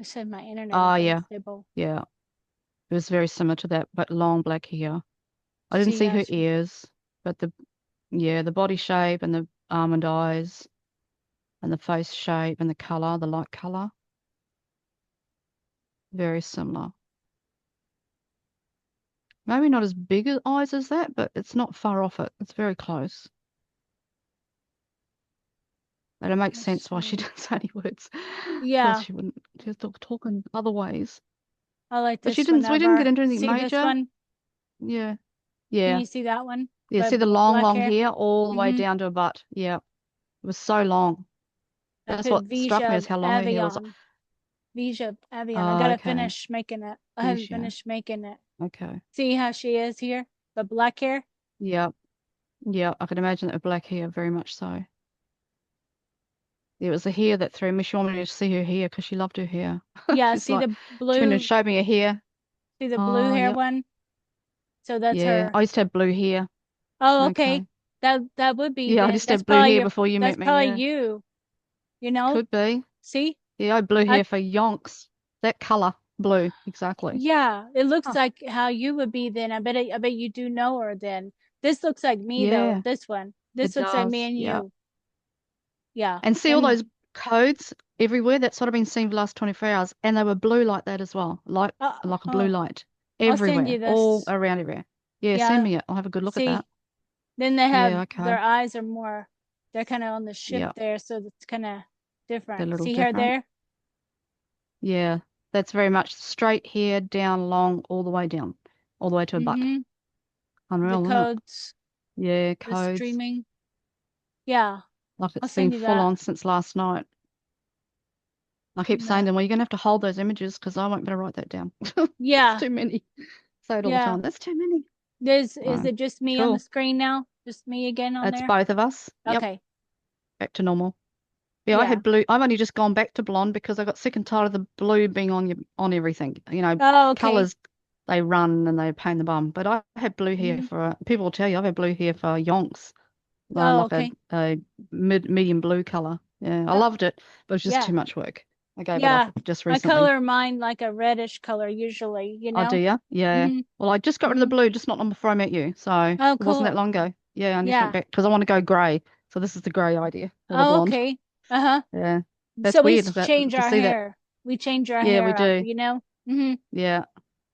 I said my internet Oh, is yeah. unstable. Yeah. It was very similar to that, but long black hair. I didn't See see how her she ears, but the body shape and the almond eyes and the face shape and the color, the light color, very similar. Maybe not as big as eyes as that, but it's not far off it. It's very close. And it makes let's sense why she see. didn't say any words, because Yeah, she wouldn't. She was talking other ways. I like But she this didn't. We didn't get whenever. into anything See this major. one? Yeah, Can yeah, you see that one? yeah. But See the long, black long hair? hair all the way Mm-hmm. down to her butt. Yeah, it was so long. I That's put what struck me Vija as how long her hair was. Avion. Vija Avion. I Oh, gotta okay. finish making it. I haven't Vision. finished making it. Okay. See how she is here? The black hair? Yeah, yeah. I could imagine that with black hair, very much so. It was the hair that threw me. She wanted me to see her hair because she loved her hair. Yeah, She's like, she went and showed me her hair. see the blue Oh, hair yep. one? So that's Yeah. her. I used to have blue hair. Oh, okay. Okay. That would be Yeah, I then. used to have blue hair before you That's met me. probably Yeah. you, you know? Could be. See? Yeah, I had blue I hair for yonks. That color, blue, exactly. Yeah, it looks Huh. like how you would be then. I bet you do know her then. This looks like me though, Yeah, this one. This it looks like me does. and Yeah. you. Yeah. And see all those And codes everywhere? That's what I've been seeing for the last 24 hours. And they were blue like that as well. Like a blue oh, light. I'll send you Everywhere. All this. around everywhere. Yeah, send Yeah, me it. I'll have a good look at that. see. Then they have Yeah, their okay. eyes are more they're kind of on the shift Yeah. there, so it's kind of They're a different. little See her different. there? Yeah. That's very much straight hair down long all the way down. All the way to a butt. Mm-hmm. The Unreal, isn't it? codes, Yeah, the codes. streaming. Yeah, Like I'll it's been send you full that. on since last night. I keep saying to No. them, well, you're gonna have to hold those images because I won't be able to write that down. It's Yeah, too many. Say it all the yeah. time. That's too many. Is Oh, it just me on the cool. screen now? Just me again on It's there? both of us. Yep. Okay. Back to normal. Yeah, I Yeah. had blue. I've only just gone back to blonde because I got sick and tired of the blue being on everything. Oh, okay. Colors they run and they pain the bum. But I had blue hair Hmm. for people will tell you I've had blue hair for yonks. Oh, Like okay. a medium blue color. Yeah, I Uh, loved it, but it was just yeah. too much work. I gave it up Yeah. just I recently. color mine like a reddish color usually, you Oh, do know? you? Yeah. Mm-hmm. Well, I just got rid of the Mm-hmm. blue, just not long before I met you. So it Oh, wasn't that cool. long ago. Yeah, I just went Yeah. back because I want to go grey. So this is the grey idea or the Oh, blonde. okay. Uh-huh. Yeah. So That's we weird that change to our see that. hair. We change our Yeah, we hair up, do. you know? Mm-hmm. Yeah.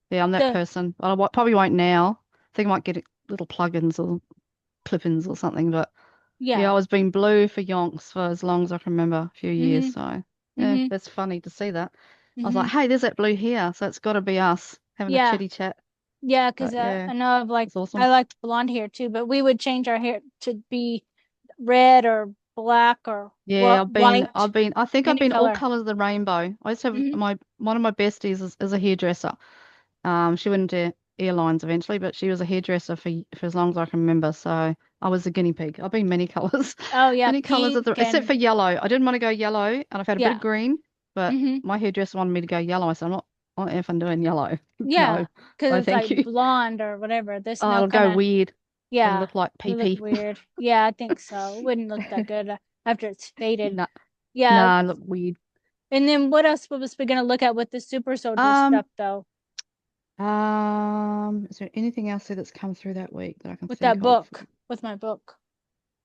Yeah, I'm that So, person. Probably won't now. I think I might get little plugins or clip-ins or something. But yeah, I yeah. was being blue for yonks for as long as I can remember, a few years. Mm-hmm. So yeah, Mm-hmm. that's funny to see that. I was like, Hmm. hey, there's that blue hair. So it's got to be us having a Yeah. chitty chat. Yeah, because But yeah, I know I've like it's awesome. I like blonde hair too, but we would change our hair to be red or black or Yeah, white, I think I've any been all color. colors of the rainbow. I used to have Hmm. one of my besties is a hairdresser. She went into airlines eventually, but she was a hairdresser for as long as I can remember. So I was a guinea pig. I've been many colors, Oh yeah, many colors of pink the, except and for yellow. I didn't want to go yellow, and I've had a bit of yeah. green, but Hmm. my hairdresser wanted me to go yellow. I said, I'm not effing doing yellow. Yeah, No, because no, it's like thank you. blonde or whatever. There's Oh, no it'll kind go of weird. It'll yeah, look like it look pee. weird. Yeah, I think so. It wouldn't look that good after it's faded. Nah, Yeah, nah, look weird. and then what else was we gonna look at with the super soldier Um, stuff though? is there anything else there that's come through that week that I can With think that of? book, with my book.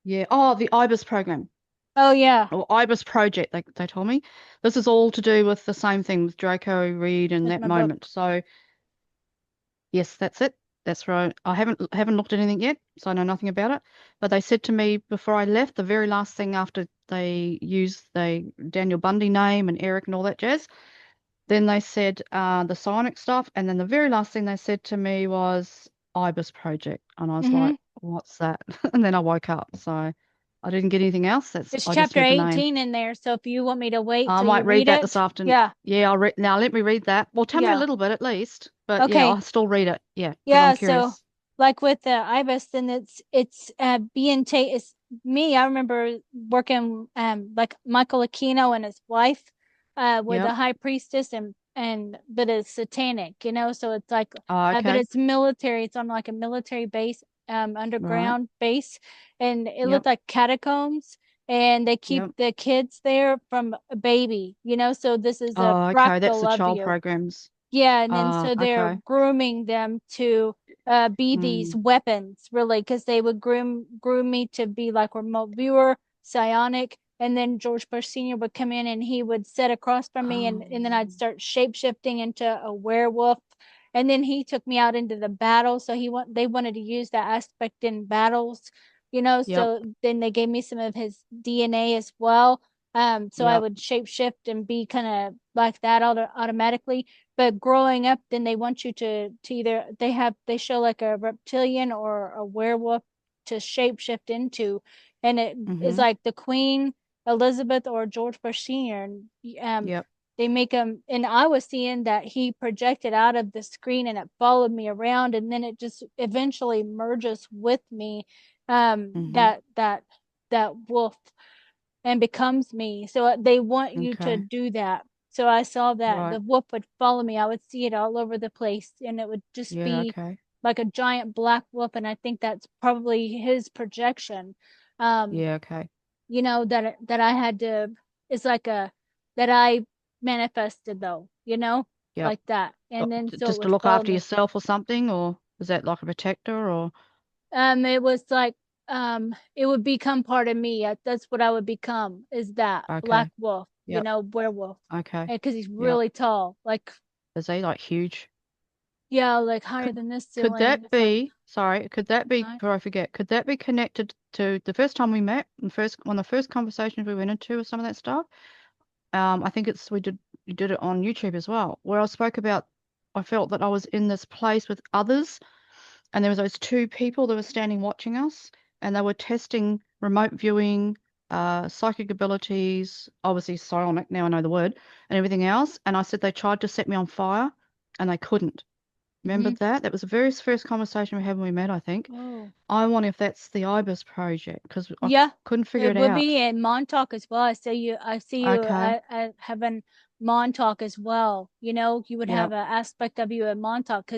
Yeah. Oh, the IBIS program Oh yeah, or IBIS project, they told me. This is all to do with the same thing with Draco Reed and with that my book. moment. So yes, that's it. That's right. I haven't looked at anything yet, so I know nothing about it. But they said to me before I left, the very last thing after they used the Daniel Bundy name and Eric and all that jazz, then they said the Psionic stuff, and then the very last thing they said to me was IBIS project, and I was Mm-hmm. like, "What's that?" And then I woke up, so I didn't get anything else. That's It's I just chapter heard the name. 18 in there, so if you want me to wait I till you might read read that this it, afternoon. yeah, Yeah, I'll read now. Let me read that. Well, tell me a yeah. little bit at least, but yeah, Okay. I'll still read it. Yeah, because I'm Yeah, so curious. like with the ibis, then it's being take it's me. I remember working like Michael Aquino and his wife were the Yep. high priestess and but it's satanic, so it's like Oh, but okay. it's military. It's on like a military base, Right. underground base, and it looked Yep. like catacombs. And they keep Yep. the kids there from a baby, so this is a Oh, okay. That's fractal the of child you. programs. Yeah, and then Ah, so they're okay. grooming them to be these Mm. weapons, really, because they would groom me to be like remote viewer, psionic, and then George Bush Sr. would come in and he would sit across from me, and then I'd Oh. start shape shifting into a werewolf, and then he took me out into the battle, so they wanted to use that aspect in battles, Yep. so then they gave me some of his DNA as well. So I Yep. would shape shift and be kind of like that automatically. But growing up, then they want you to either they show like a reptilian or a werewolf to shapeshift into, and it is Mm-hmm. like the Queen Elizabeth or George Bush Sr. And Yep. they make him, and I was seeing that he projected out of the screen and it followed me around, and then it just eventually merges with me, Mm-hmm. that wolf and becomes me. So they want you to Okay. do that. So I saw that Right. the wolf would follow me. I would see it all over the place, and it would just Yeah, be okay. like a giant black wolf. And I think that's probably his projection. Um, Yeah, okay. that I had to. It's like a that I manifested though. Yep. Like that. And then so it Just to would look follow after me. yourself or something, or is that like a protector or It was like it would become part of me. That's what I would become is that black okay. wolf, Yep. werewolf. Okay. And because he's Yep. really tall, like Is he like huge? yeah, like higher Could than this could ceiling. that It's like be, sorry, could that be, right. before I forget, could that be connected to the first time we met and first one of the first conversations we went into with some of that stuff? I think it's we did it on YouTube as well, where I spoke about I felt that I was in this place with others, and there was those two people that were standing watching us, and they were testing remote viewing, psychic abilities, obviously psionic, now I know the word, and everything else. And I said they tried to set me on fire, and they couldn't. Remember Hmm. that? That was the very first conversation we had when we met, I think. Oh. I wonder if that's the IBIS project because I Yeah, couldn't figure it it would out. be in Montauk as well. I see you Okay. at having Montauk as well. You would have Yep. an aspect of you at Montauk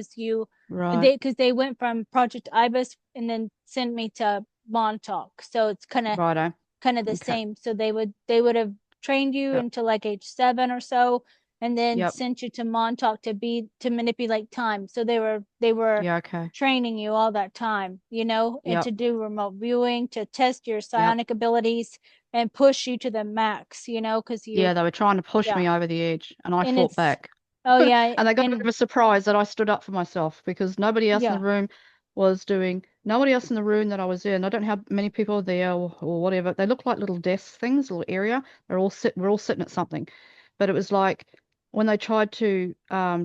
Right. because they went from Project Ibis and then sent me to Montauk. So it's Righto. kind of the Okay. same. So they would have trained you Yep. until like age 7 or so, and then Yep. sent you to Montauk to manipulate time. So they were Yeah. Okay. training you all that time, and Yep. to do remote viewing, to test your Yep. psionic abilities and push you to the max, because Yeah, they were trying to push yeah, me over the edge, and I and fought it's back. oh yeah, And they got a bit of and a surprise that I stood up for myself because nobody else in the yeah, room was doing, nobody else in the room that I was in. I don't know how many people are there or whatever. They look like little desk things, little area. We're all sitting at something. But it was like when they tried to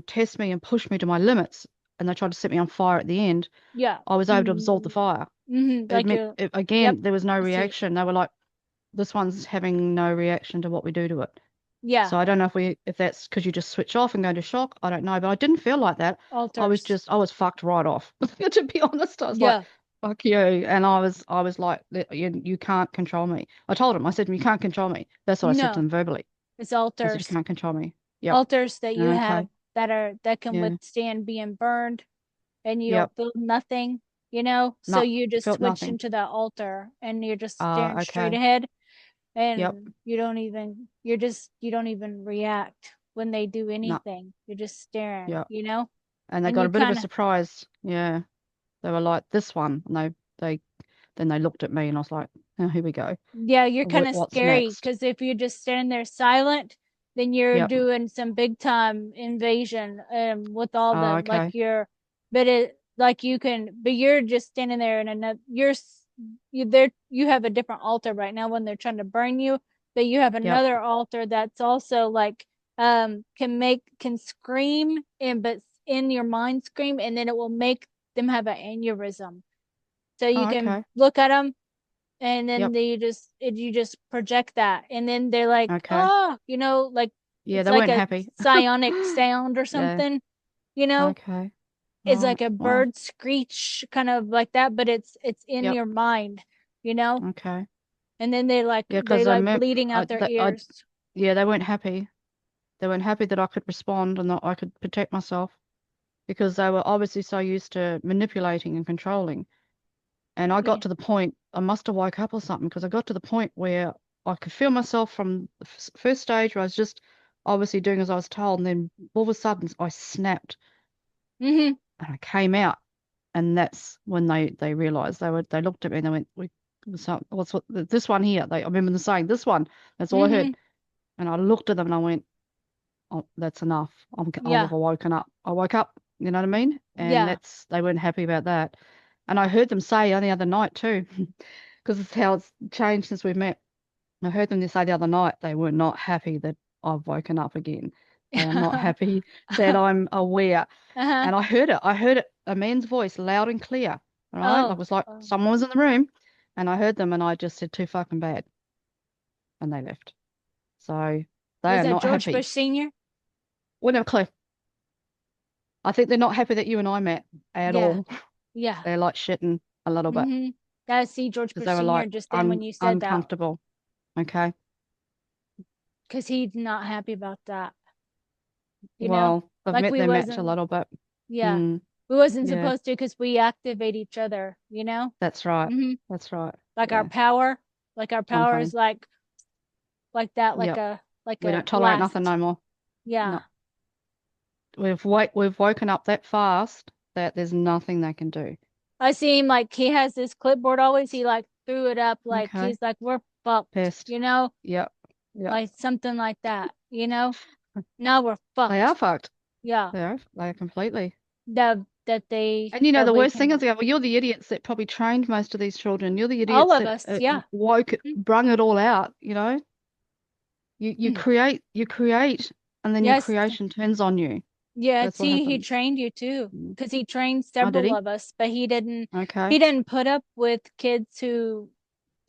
test me and push me to my limits, and they tried to set me on fire at the end, Yeah. I was able to absorb the fire. Like you're, yep. Again, there was no I see. reaction. They were like, this one's having no reaction to what we do to it. Yeah. So I don't know if that's because you just switch off and go into shock. I don't know, but I didn't feel like that. Altars. I was fucked right off. To be honest, I was like, Yeah. fuck you. And I was like, you can't control me. I told him, I said, you can't control me. That's what I said to No, them verbally. it's I said, you altars. can't control me. Yep. Altars that you have Okay. that can Yeah. withstand being burned and you Yep. don't feel nothing, So No, you just felt switch nothing. into that altar and you're just staring straight Okay. ahead Yep. and you don't even react when they do No. anything. You're just staring, Yep. And they And got you a bit of a kind of surprise. Yeah. They were like, this one. And they then they looked at me and I was like, oh, here we go. yeah, you're kind of What's scary next? because if you're just standing there silent, then you're Yep. doing some big time invasion with all them. Like Okay. but it like you can, but you're just standing there and another, you there, you have a different altar right now when they're trying to burn you, but you have Yep. another altar that's also like can scream and but in your mind scream and then it will make them have an aneurysm. So you Oh, can okay. look at them and then Yep. you just project that and then they're like Okay. oh like Yeah, it's they like weren't a happy. psionic sound or Yeah. something you know Okay. it's Right. like a Well, bird screech kind of like that but it's in yep. your mind you know Okay. and then Yeah, they because bleeding out their ears. yeah, they weren't happy. They weren't happy that I could respond and that I could protect myself because they were obviously so used to manipulating and controlling. And I Yeah. got to the point, I must have woke up or something because I got to the point where I could feel myself from the first stage where I was just obviously doing as I was told, and then all of a sudden I snapped Mm-hmm. and I came out, and that's when they realized they looked at me and they went, what's what this one here? I remember them saying this one. That's all I Mm-hmm. heard, and I looked at them and I went, oh, that's enough. I've Yeah. woken up. I woke up. You know what I mean? And Yeah. they weren't happy about that. And I heard them say the other night too, because it's how it's changed since we met. I heard them say the other night they were not happy that I've woken up again. They are not happy that I'm aware. Uh-huh. And I heard it. I heard it, a man's voice loud and clear. All right. Like, it Oh. was like Oh. someone was in the room and I heard them and I just said too fucking bad. And they left. So they Was are that not George happy. Bush Sr.? We never clue. I think they're not happy that you and I met at Yeah. all. Yeah. They're like shitting a little bit Mm-hmm. I see George because Bush they were Sr. like just then when you said that uncomfortable. Okay. because he's not happy about that. You know, Well, I've like met we their match a wasn't, little bit. yeah, Mm, we wasn't yeah, supposed to because we activate each other, that's right. hmm That's right. like Yeah. our I'm power is funny. like that, Yep. like We a don't tolerate nothing blast. no more. Yeah. No. We've woken up that fast that there's nothing they can do. I see him like he has this clipboard always. He like threw it up like Okay. he's like, we're fucked, Pissed. Yep. Yep. like something like that, Now we're They are fucked. fucked. Yeah. They are. They are completely. That And the we worst thing can is, well, you're the idiots that probably trained most of these children. You're the all idiots of that us, yeah. brung it all out, you know? You create, and then your Yes. creation turns on you. Yeah, That's what see, he happens. trained you too, Mm. because he trained Oh, did several he? of us, but Okay. he didn't put up with kids who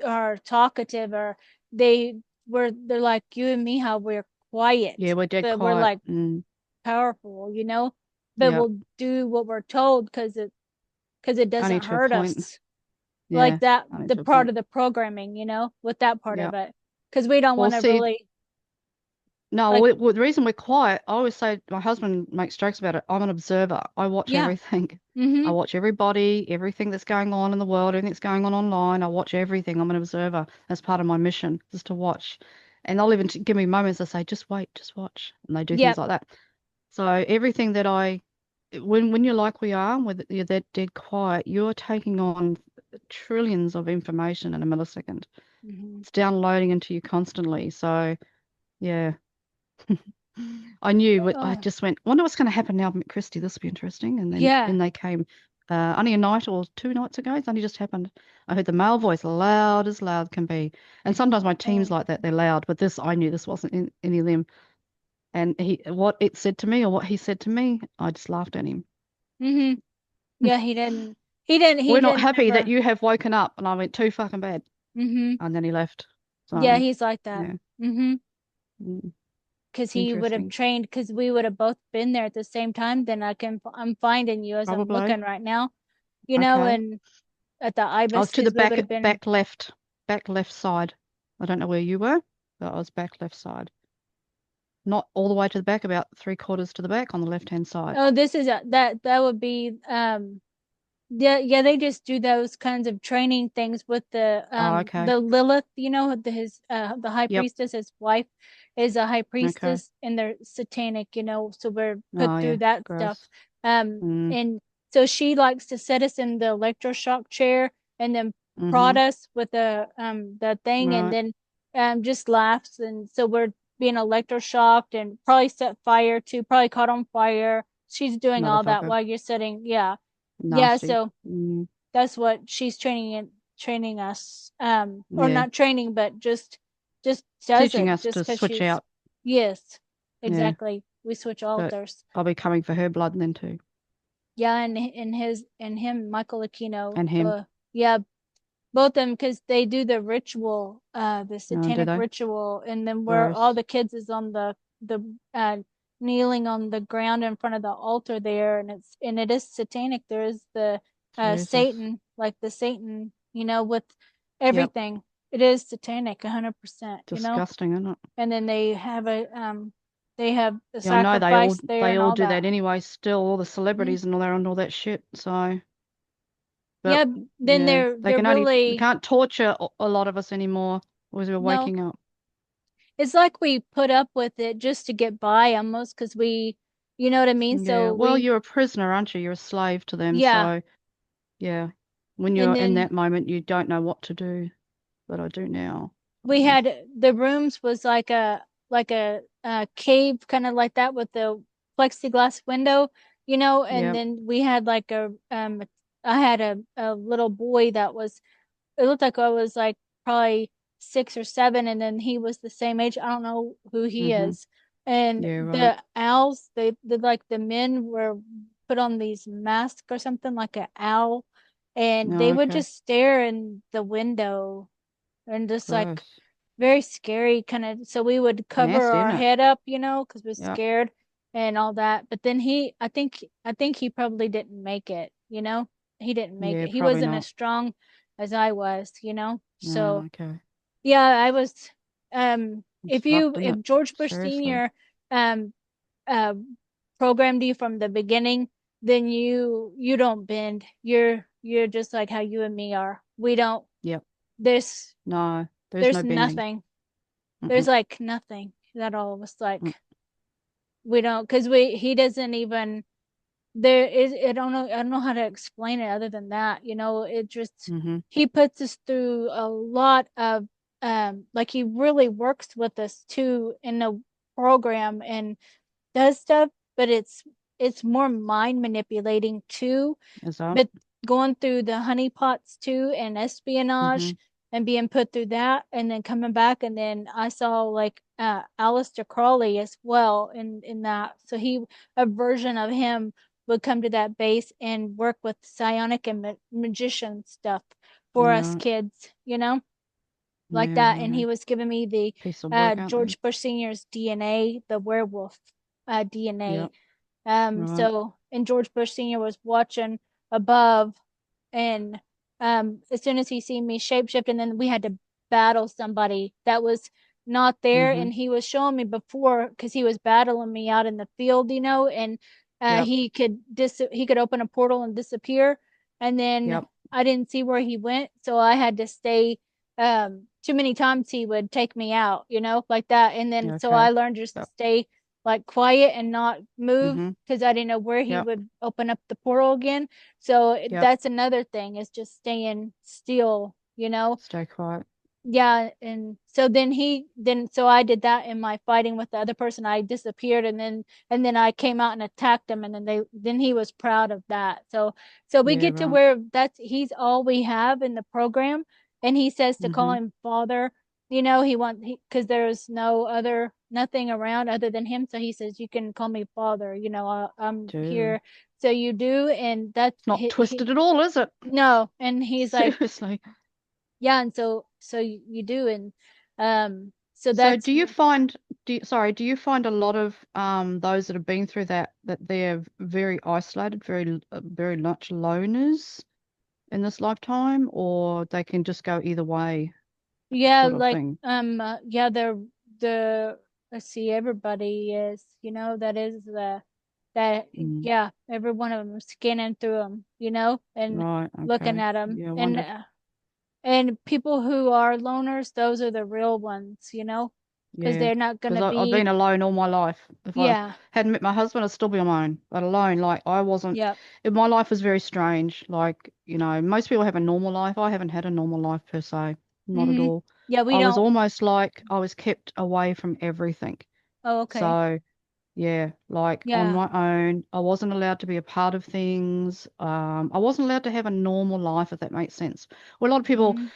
are talkative or they they're like you and me, how we're Yeah, quiet, we're dead but we're quiet. like Mm. powerful, but Yep. we'll do what we're told because it Only doesn't to a hurt point. us. Like Yeah. that, Only the to a part point. of the programming, with that part of Yep. it, because we don't Well, want to see, really no, like, the reason we're quiet, I always say, my husband makes jokes about it. I'm an observer. I watch yeah, everything. I mm-hmm, watch everybody, everything that's going on in the world, everything that's going on online. I watch everything. I'm an observer. That's part of my mission, is to watch. And they'll even give me moments. I say, just wait, just watch. And they do things yep, like that. So everything that when you're like we are, with you're that dead quiet, you're taking on trillions of information in a millisecond. mm-hmm. It's downloading into you constantly. So yeah. I knew I Oh, just went, wonder what's going to happen now I've met Christy. This will be interesting. And then yeah, in they came only a night or 2 nights ago. It's only just happened. I heard the male voice loud as loud can be. And sometimes my team's oh, like that, they're loud, but this I knew this wasn't any of them. And what it said to me or what he said to me, I just laughed at him. Mm-hmm. Yeah, he We're not didn't happy that ever. you have woken up. And I went, too fucking bad. Mm-hmm. And then he left. Yeah, So, he's like that. yeah. Mm-hmm. Mm, Because he would have interesting. trained, because we would have both been there at the same time. Then I'm finding you as I'm Probably. looking right now, Okay. and at the I was ibis, to the because we would have been. back left side. I don't know where you were, but I was back left side. Not all the way to the back, about 3/4 to the back on the left-hand side. Oh, this is that would be yeah, they just do those kinds of training things with Oh, okay. the Lilith, the high Yep. priestess, his wife is a high Okay. priestess, and they're satanic, so we're put Oh, through yeah. that stuff. Gross. Mm, And so she likes to set us in the electroshock chair and then prod mm-hmm. us with the thing, and Right. then just laughs, and so we're being electroshocked and probably set fire to, probably caught on fire. She's doing all that Motherfucker. while you're sitting, yeah. Yeah, Nasty. so Mm, that's what she's training us, or yeah. not training, but just does Teaching it us just to because switch she's, out. yes, Yeah. exactly. We switch But altars. I'll be coming for her blood then too. Yeah, and him, Michael Aquino, And him. yeah, both of them, because they do the ritual, the Oh, do satanic they? ritual, and then where all Gross. the kids is on the kneeling on the ground in front of the altar there, and it is satanic. There is the Jesus. Satan, like the Satan, with Yep. everything. It is satanic, 100%. Disgusting, isn't it? And then they have the Yeah, I know sacrifice there they and all all do that. that anyway, still all the Mhm. celebrities and all that shit. So, but Yeah, then yeah, they're they really, can't torture a lot of us anymore because we're no. waking up. It's like we put up with it just to get by almost, because you know what I mean? Yeah. So Well, you're a prisoner, aren't you? You're a slave to them. yeah. So, yeah, when And you're in then that moment, you don't know what to do, but I do now. we had the rooms was like a cave, kind of like that, with the plexiglass window, and Yeah. then we had like I had a little boy that was, it looked like I was like probably 6 or 7, and then he was the same age. I don't know who he Mm-hmm. is. And Yeah. Right. the owls, they like the men were put on these masks or something like an owl, and they No. would Okay. just stare in the window, and just like Gross. very scary kind of. So we would cover Nasty, our isn't it? head up, because we're Yeah. scared and all that. But then I think he probably didn't make it, he didn't make Yeah. it. He Probably wasn't not. as strong as I was. No. So Okay. yeah, I was, It's fucked, isn't it? if George Bush Seriously. Sr. um uh programmed you from the beginning, then you don't bend. You're just like how you and me are. We don't, Yep. there's No. There's there's no bending. nothing. There's Mm-mm. like nothing at all. It's Mm. like we don't, because he doesn't even, there is, I don't know how to explain it other than that. It just, Mm-hmm. he puts us through a lot of, like, he really works with us too in the program and does stuff, but it's more mind manipulating too, Is that? but going through the honeypots too, and Mm-hmm. espionage, and being put through that, and then coming back, and then I saw like Aleister Crowley as well in that. So a version of him would come to that base and work with psionic and magician stuff for us Right. kids, like Yeah, that. And he right. was giving me the Piece of work, aren't they? George Bush Senior's DNA, the werewolf DNA. Yep. Right. And George Bush Sr. was watching above, and as soon as he seen me shapeshift, and then we had to battle somebody that was not there, Mm-hmm. and he was showing me before, because he was battling me out in the field, and Yep. he could open a portal and disappear, and then Yep. I didn't see where he went, so I had to stay. Too many times he would take me out, like that, and then so I Okay. learned just to Yep. stay like quiet and not move, Mm-hmm. because I didn't know where he Yep. would open up the portal again. So Yep. that's another thing, is just staying still. Stay quiet. Yeah, and so so I did that in my fighting with the other person. I disappeared, and then I came out and attacked him, and then he was proud of that. So we Yeah, get to right. where he's all we have in the program, and he says to call Mm-hmm. him father, you know, because there's nothing around other than him. So he says, you can call me father, you know, I'm Dude, here. So you do. And that's it's not twisted at all, is it? no. And he's like, Seriously. yeah. And so you do. And, so So that's, do you find do you find a lot of those that have been through that they're very isolated, very much loners in this lifetime, or they can just go either way yeah, sort of like, thing? yeah, the, let's see, everybody is, you know, that is that, Mm, yeah, every one of them scanning through them, you know, and right, looking okay. at them. Yeah, I wondered. And people who are loners, those are the real ones, you know, because Yeah, they're not because gonna I've been be, alone all my life. If I yeah, hadn't met my husband, I'd still be on my own. But alone, like I wasn't. yep, My life was very strange. Like, most people have a normal life. I haven't had a normal life per se. Not at mm-hmm, all. yeah, we I was don't. almost like I was kept away from everything. Oh, okay, So, yeah, like on yeah, my own, I wasn't allowed to be a part of things. I wasn't allowed to have a normal life, if that makes sense. Well, a lot of people mm-hmm,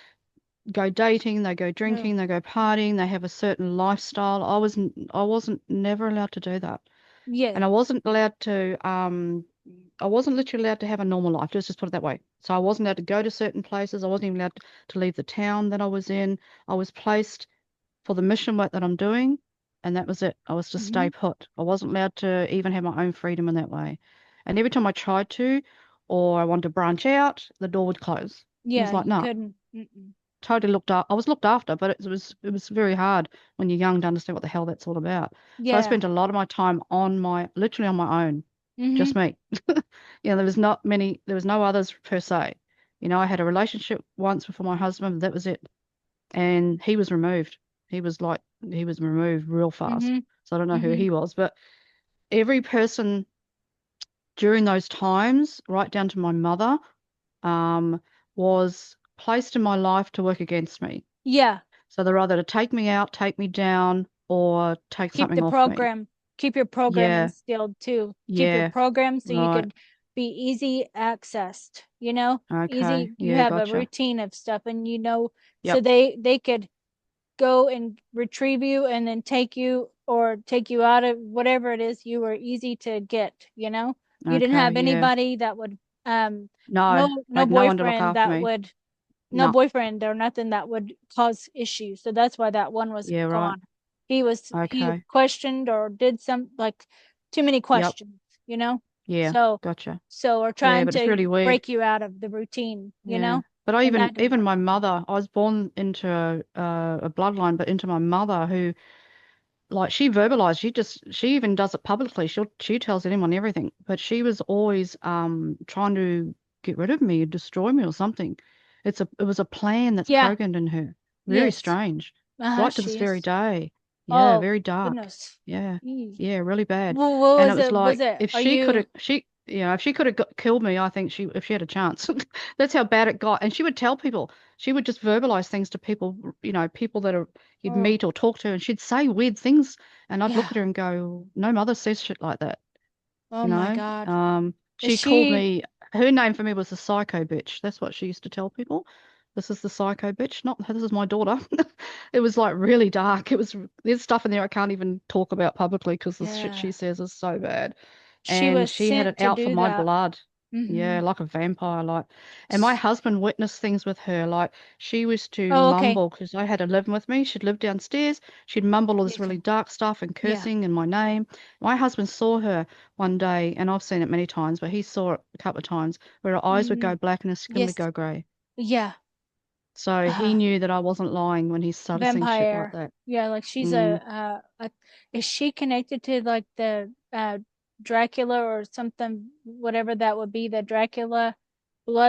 go dating, they go oh, drinking, they go partying, they have a certain lifestyle. I wasn't never allowed to do that. yeah, And I wasn't literally allowed to have a normal life. Let's just put it that way. So I wasn't allowed to go to certain places. I wasn't even allowed to leave the town that I was in. I was placed for the mission work that I'm doing, and that was it. I was to mm-hmm, stay put. I wasn't allowed to even have my own freedom in that way. And every time I tried to, or I wanted to branch out, the door would close. It was yeah, like, you nah, couldn't, mm-mm. totally I was looked after, but it was very hard when you're young to understand what the hell that's all about. So I Yeah, spent a lot of my time literally on my own, mm-hmm, just me. There was no others per se. I had a relationship once before my husband, but that was it. And he was removed. He was removed real fast. mm-hmm, So I don't know who mm-hmm, he was, but every person during those times, right down to my mother, um, was placed in my life to work against me. yeah. So they're either to take me out, take me down, or take keep something the off me. program keep your program Yeah, instilled too. Keep your yeah, program so you right. could be easy accessed, you know, Okay, easy. You yeah, have a gotcha. routine of stuff, and you know, so Yep, they could go and retrieve you and then take you, or take you out of whatever it is. You were easy to get, you know. You didn't okay, have yeah. anybody that would, No, I no had no one to look boyfriend after that me. would, no No, boyfriend or nothing that would cause issues. So that's why that one was yeah, right. gone. He Okay, questioned or did some, like, too many yep, questions, you know? yeah, So gotcha. or Yeah, trying but it's to really weird. break you out of the routine, you Yeah, know? but I And that didn't even work. my mother, I was born into a bloodline, but into my mother who, like, she verbalized, she even does it publicly. She tells anyone everything, but she was always trying to get rid of me, destroy me or something. It was a plan that's Yeah, programmed in her. Very yes. strange. Uh-huh, Right to this she very is. day. Yeah, Oh, very dark. goodness. Yeah. Eee. Yeah, really bad. Well, what And it was was it? Was like it, if are she could you, have if she could have killed me, I think if she had a chance. That's how bad it got. And she would tell people. She would just verbalize things to people, people that you'd oh, meet or talk to, and she'd say weird things, and I'd look yeah. at her and go, "No mother says shit like that," Oh you my know. God. Is She called she, me. Her name for me was the psycho bitch. That's what she used to tell people. This is the psycho bitch. Not this is my daughter. It was like really dark. There's stuff in there I can't even talk about publicly because the shit yeah. she says is so bad. She And was she had sent it to out for do my that. blood. Mm-hmm. Yeah, like a vampire, like. And my husband witnessed things with her. Like she was to Oh, okay. mumble because I had her living with me. She'd live downstairs. She'd mumble all this Yes. really dark stuff and Yeah. cursing in my name. My husband saw her one day, and I've seen it many times, but he saw it a couple of times where her eyes would Mm, go black and her skin would yes. go grey. Yeah. So he Uh, knew that I wasn't lying when he started seeing shit like vampire. that. Yeah, like she's Mm. is she connected to like the Dracula or something, whatever that would be, the Dracula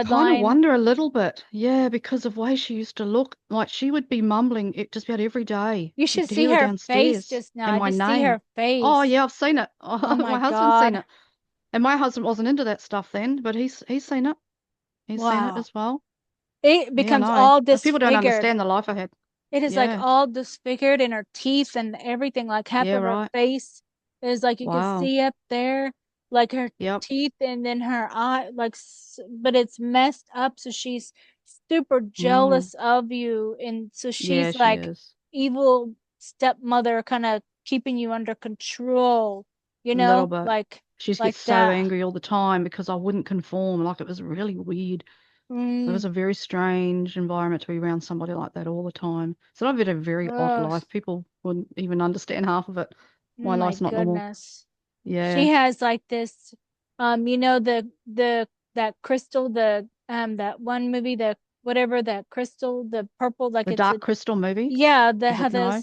Kind of bloodline? wonder a little bit. Yeah, because of the way she used to look. Like she would be mumbling it just about every day. You You should could see hear her her face downstairs just now. and I my just see name. her Oh face. yeah, I've seen it. Oh Oh, my my husband's seen God. it. And my husband wasn't into that stuff then, but he's seen it. He's seen it Wow. as well. It Yeah, becomes no. all But people don't disfigured. understand the life I had. It is like Yeah. all disfigured in her teeth and everything, like half Yeah, of her right. face is like you can Wow. see up there, like her Yep. teeth, and then her eye, like, but it's messed up. So she's super Mm. jealous of you. And so Yeah, she's she like, is. evil stepmother kind of keeping you under control, A little bit. like She just gets like so that. angry all the time because I wouldn't conform. Like it was really weird. It was Mm, a very strange environment to be around somebody like that all the time. So I've had a very odd ugh, life. People wouldn't even understand half of it. oh My my life's not normal. goodness. She Yeah. has like this, the that crystal, that one movie, the whatever, that crystal, the purple, like The it's a, Dark Crystal movie. yeah, the Is it no?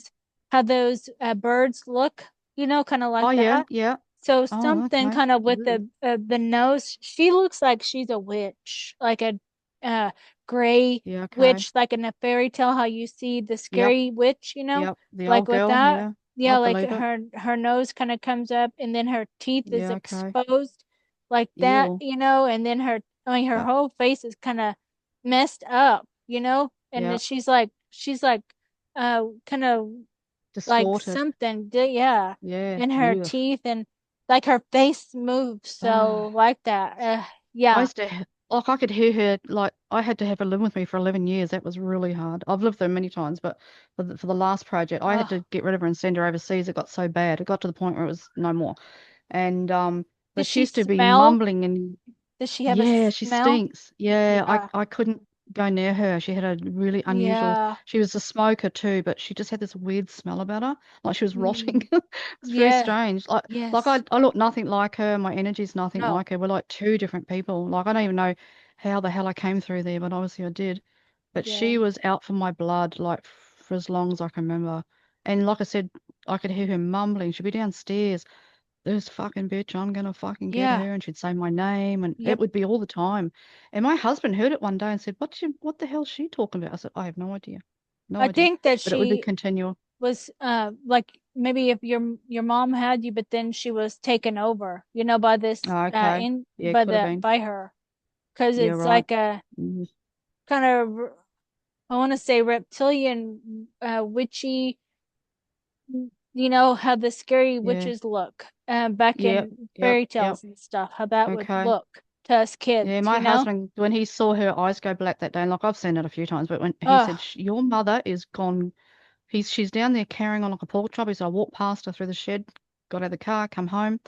how those birds look, kind of Oh like yeah, that. yeah. So Oh, something okay. kind of with Ew. the nose. She looks like she's a witch, like a uh gray Yeah, okay. witch, like in a fairy tale, how you see the Yep, scary witch, yep. The like old with girl, that. yeah. I Yeah, like believe it. her nose kind of comes up, and then her teeth is Yeah, okay. exposed like that, Ew. and then her Yep, whole face is kind of messed up, and then yep. she's like kind of like Distorted. something, yeah, Yeah, in her ew. teeth, and like her face moves so Ah. like that. I Yeah. used to, like, I could hear her, like, I had to have her live with me for 11 years. That was really hard. I've lived there many times, but for the last project, I had Oh, to get rid of her and send her overseas. It got so bad. It got to the point where it was no more. And, does but she she used to be smell? mumbling and Does she have a yeah, she smell? stinks. Yeah, Yeah. I couldn't go near her. She had a really unusual, Yeah. she was a smoker too, but she just had this weird smell about her, like she was rotting. Mm. It was very Yeah. strange. Like Yes. I look nothing like her. My energy's nothing No. like her. We're like two different people. Like I don't even know how the hell I came through there, but obviously I did. But Yeah. she was out for my blood like for as long as I can remember. And like I said, I could hear her mumbling. She'd be downstairs, this fucking bitch, I'm gonna fucking get Yeah. her. And she'd say my name, and it Yep. would be all the time. And my husband heard it one day and said, what the hell's she talking about? I said, I have no idea. No I idea. think that But it would be she continual. was like maybe if your mom had you, but then she was taken over, by this Oh, okay. in Yeah, could have been. by her, because Yeah, it's right. like a Mm, kind of, I want to say, reptilian, witchy, how the scary yeah. witches look, back Yep. in Yep. fairy Yep. tales and stuff, how that would Okay. look to us kids, Yeah, my husband, when he saw her eyes go black that day, and like I've seen it a few times, but when he said, Oh, Your mother is gone." She's down there carrying on like a pork chop. He said, I walked past her through the shed, got out of the car, come home.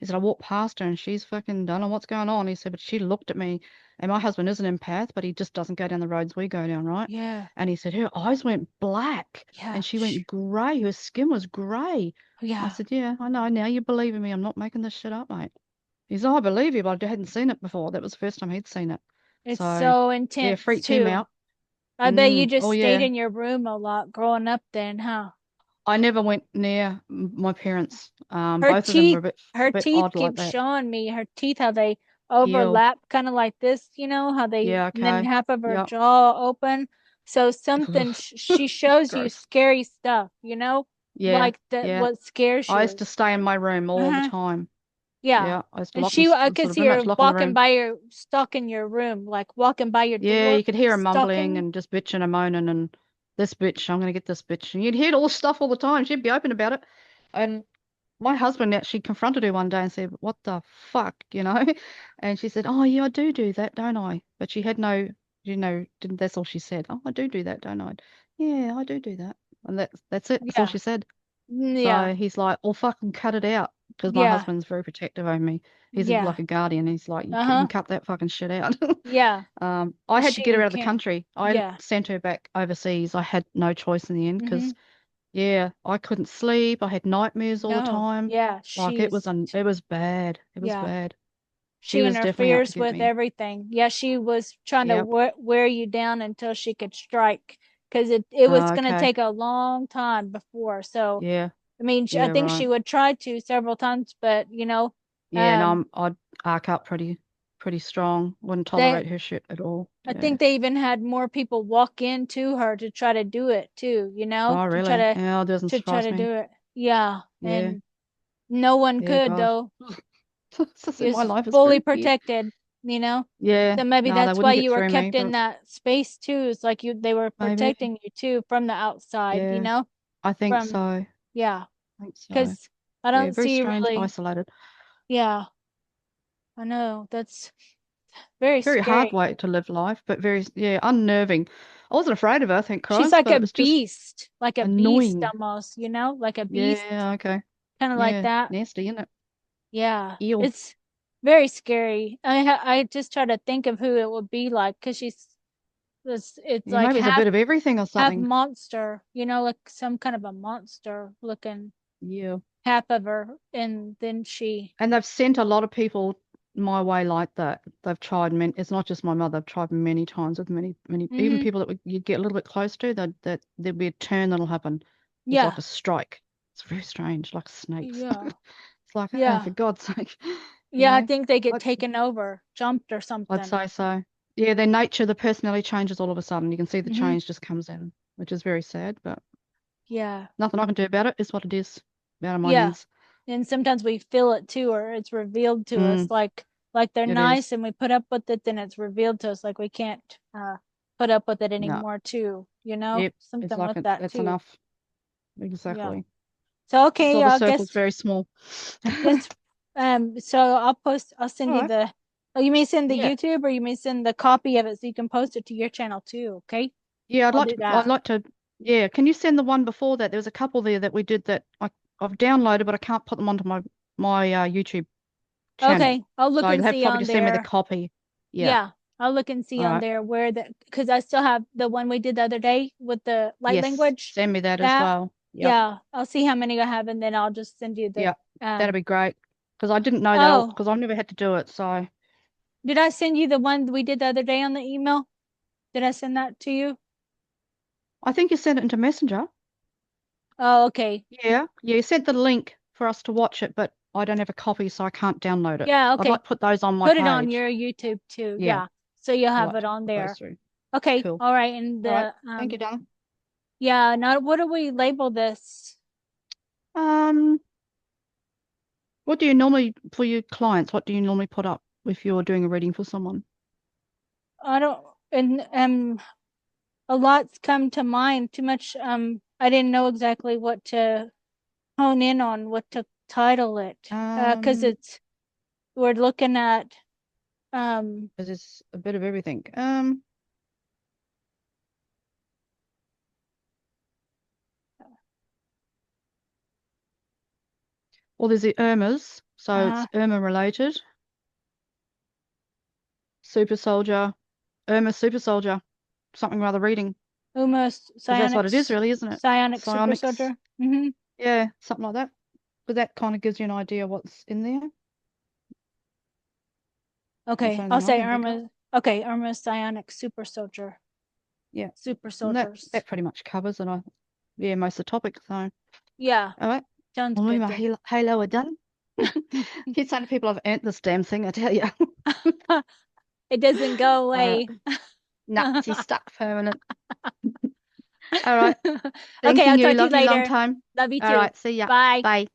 He said, I walked past her and she's fucking don't know what's going on. He said, but she looked at me, and my husband is an empath, but he just doesn't go down the roads we go down, right? yeah, And he said, her eyes went black yeah, and she went grey. Her skin was grey. I yeah. said, yeah, I know. Now you believe in me. I'm not making this shit up, mate. He said, oh, I believe you, but I hadn't seen it before. That was the first time he'd seen it. It's So, so yeah, intense freaked him too. out. I bet you Oh, just stayed yeah. in your room a lot growing up then, huh? I never went near my parents. Her Both of them were teeth, a her bit teeth odd like keep that. showing me her teeth, how they Ew. overlap, kind of like this, how they, Yeah, and then okay. half of her Yep. jaw open. So Ugh. something she shows you Gross. scary stuff, Yeah, like that, yeah. what scares I used you. to stay in my room all the Uh-huh. time. Yeah. Yeah, I used to And lock I could sort of see pretty her much lock in the walking room. by your, stalking your room, like walking by your Yeah, door, you could hear her mumbling stalking. and just bitching and moaning and this bitch, I'm gonna get this bitch. And you'd hear all this stuff all the time. She'd be open about it. And my husband actually confronted her one day and said, "What the fuck?" And she said, "Oh, yeah, I do that, don't I?" But she had no, didn't. That's all she said. "Oh, I do that, don't I?" Yeah, I do that, and that's it. That's all Yeah. she said. Yeah. So he's like, "Well, fucking cut it out," because my Yeah. husband's very protective over me. He's Yeah. like a guardian. He's like, "You Uh-huh. can cut that fucking shit out." Yeah. I had to get her She out of the can't. country. I Yeah. sent her back overseas. I had no choice in the end Mm-hmm. because yeah, I couldn't sleep. I had nightmares all the No. time. Yeah. Like it was bad. It was Yeah. bad. She She was definitely out to interferes get with me. everything. Yeah. She was trying to Yep. wear you down until she could strike, because it was going to Okay. take a long time before. So, Yeah. I mean, I Yeah, think she right. would try to several times, but, Yeah, and um, I'd arc up pretty strong. Wouldn't they, tolerate her shit at all. I Yeah. think they even had more people walk into her to try to do it too, Oh, really? Yeah, it doesn't to try surprise to do me. it. Yeah. Yeah. And no one Yeah, could God. though. He My was life is fully very weird. protected, you know. Yeah. So maybe No, they that's why wouldn't get you were through me, kept in but that space too. It's like they were maybe. protecting you too from the outside, Yeah. I think from, so. I yeah. think so. Because I Yeah, don't very see strange, really, isolated. yeah, I know that's very Very hard scary. way to live life, but very, yeah, unnerving. I wasn't afraid of her, thank She's Christ, like but a it was just beast, like a beast annoying. almost, you know, like a beast, Yeah, okay. kind of like Yeah, that. nasty, isn't it? Yeah, Eel. it's very scary. I just try to think of who it would be like because it's Yeah, like maybe it's a bit of everything or half something. monster, you know, like some kind of a monster looking Yeah. half of her, and then she, And they've sent a lot of people my way like that. They've tried many, it's not just my mother, they've tried many times with many, even mm-hmm, people that you get a little bit close to, that there'll be a turn that'll happen. It's like yeah, a strike. It's very strange, like snakes. yeah, It's like, oh, yeah, for God's sake, you yeah. I know, think they get I, taken over, jumped or I'd something. say so. Yeah, their nature, the personality changes all of a sudden. You can see the Mm-hmm, change just comes in, which is very sad, but yeah, nothing I can do about it. It's what it is. Out of my yeah. hands. And sometimes we feel it too, or it's revealed to us, Mm, like they're it is. nice, and we put up with it, then it's revealed to us like we can't put up with it No. anymore too, you know, Yep. It's something like with that that's too. enough. Yeah. Exactly. So So okay, the I circle's guess very small. guess so I'll All send you right. the, oh, you may send the Yeah. YouTube, or you may send the copy of it so you can post it to your channel too, okay? Yeah, I'll do I'd that. like to yeah, can you send the one before that? There was a couple there that we did that I've downloaded, but I can't put them onto my YouTube channel. Okay, I'll look So you'll and have see probably on to send me the there. copy. Yeah. Yeah, I'll look and see All on right. there where the, because I still have the one we did the other day with the light Yes. language. Send me that as That, well. Yep. yeah, I'll see how many I have, and then I'll just send you the Yep. That'd um be great. Because I didn't know that oh, because I've never had to do it. So did I send you the one we did the other day on the email? Did I send that to you? I think you sent it into Messenger. Oh, okay. Yeah. Yeah, you sent the link for us to watch it, but I don't have a copy, so I can't download it. Yeah, I'd okay. like to put those on my Put it on page. your YouTube too. Yeah. Yeah. So you'll I'd have like it to on put those there. through. Okay. Cool. All right. And All right. the Thank you, darling. yeah, now what do we label this? Um, what do you normally for your clients? What do you normally put up if you're doing a reading for someone? I don't, and a lot's come to mind. Too much I didn't know exactly what to hone in on, what to title it. Because Um, we're looking at um because it's a bit of everything. Well, there's the Urmahs, so it's uh Urmah related. Super soldier, Urmah super soldier, something rather reading, almost because that's what it is, psionics, really, isn't it? psionic super Psionics. soldier. Mm-hmm. Yeah, something like that. But that kind of gives you an idea what's in there. That's the Okay, only I'll thing I say can think of. Irma. Okay, Irma psionic super soldier, Yeah, super and soldiers. that pretty much covers it. Yeah, most of the topics. So, all Yeah, right. sounds Well, me, good my then. halo are done. Keep saying to people I've earned this damn thing, I tell you. It doesn't go All right. away. Nah, she's stuck permanent. All right. Okay, Thanking I'll you. talk to you Love you long later. time. Love you All too. right. See ya. Bye. Bye.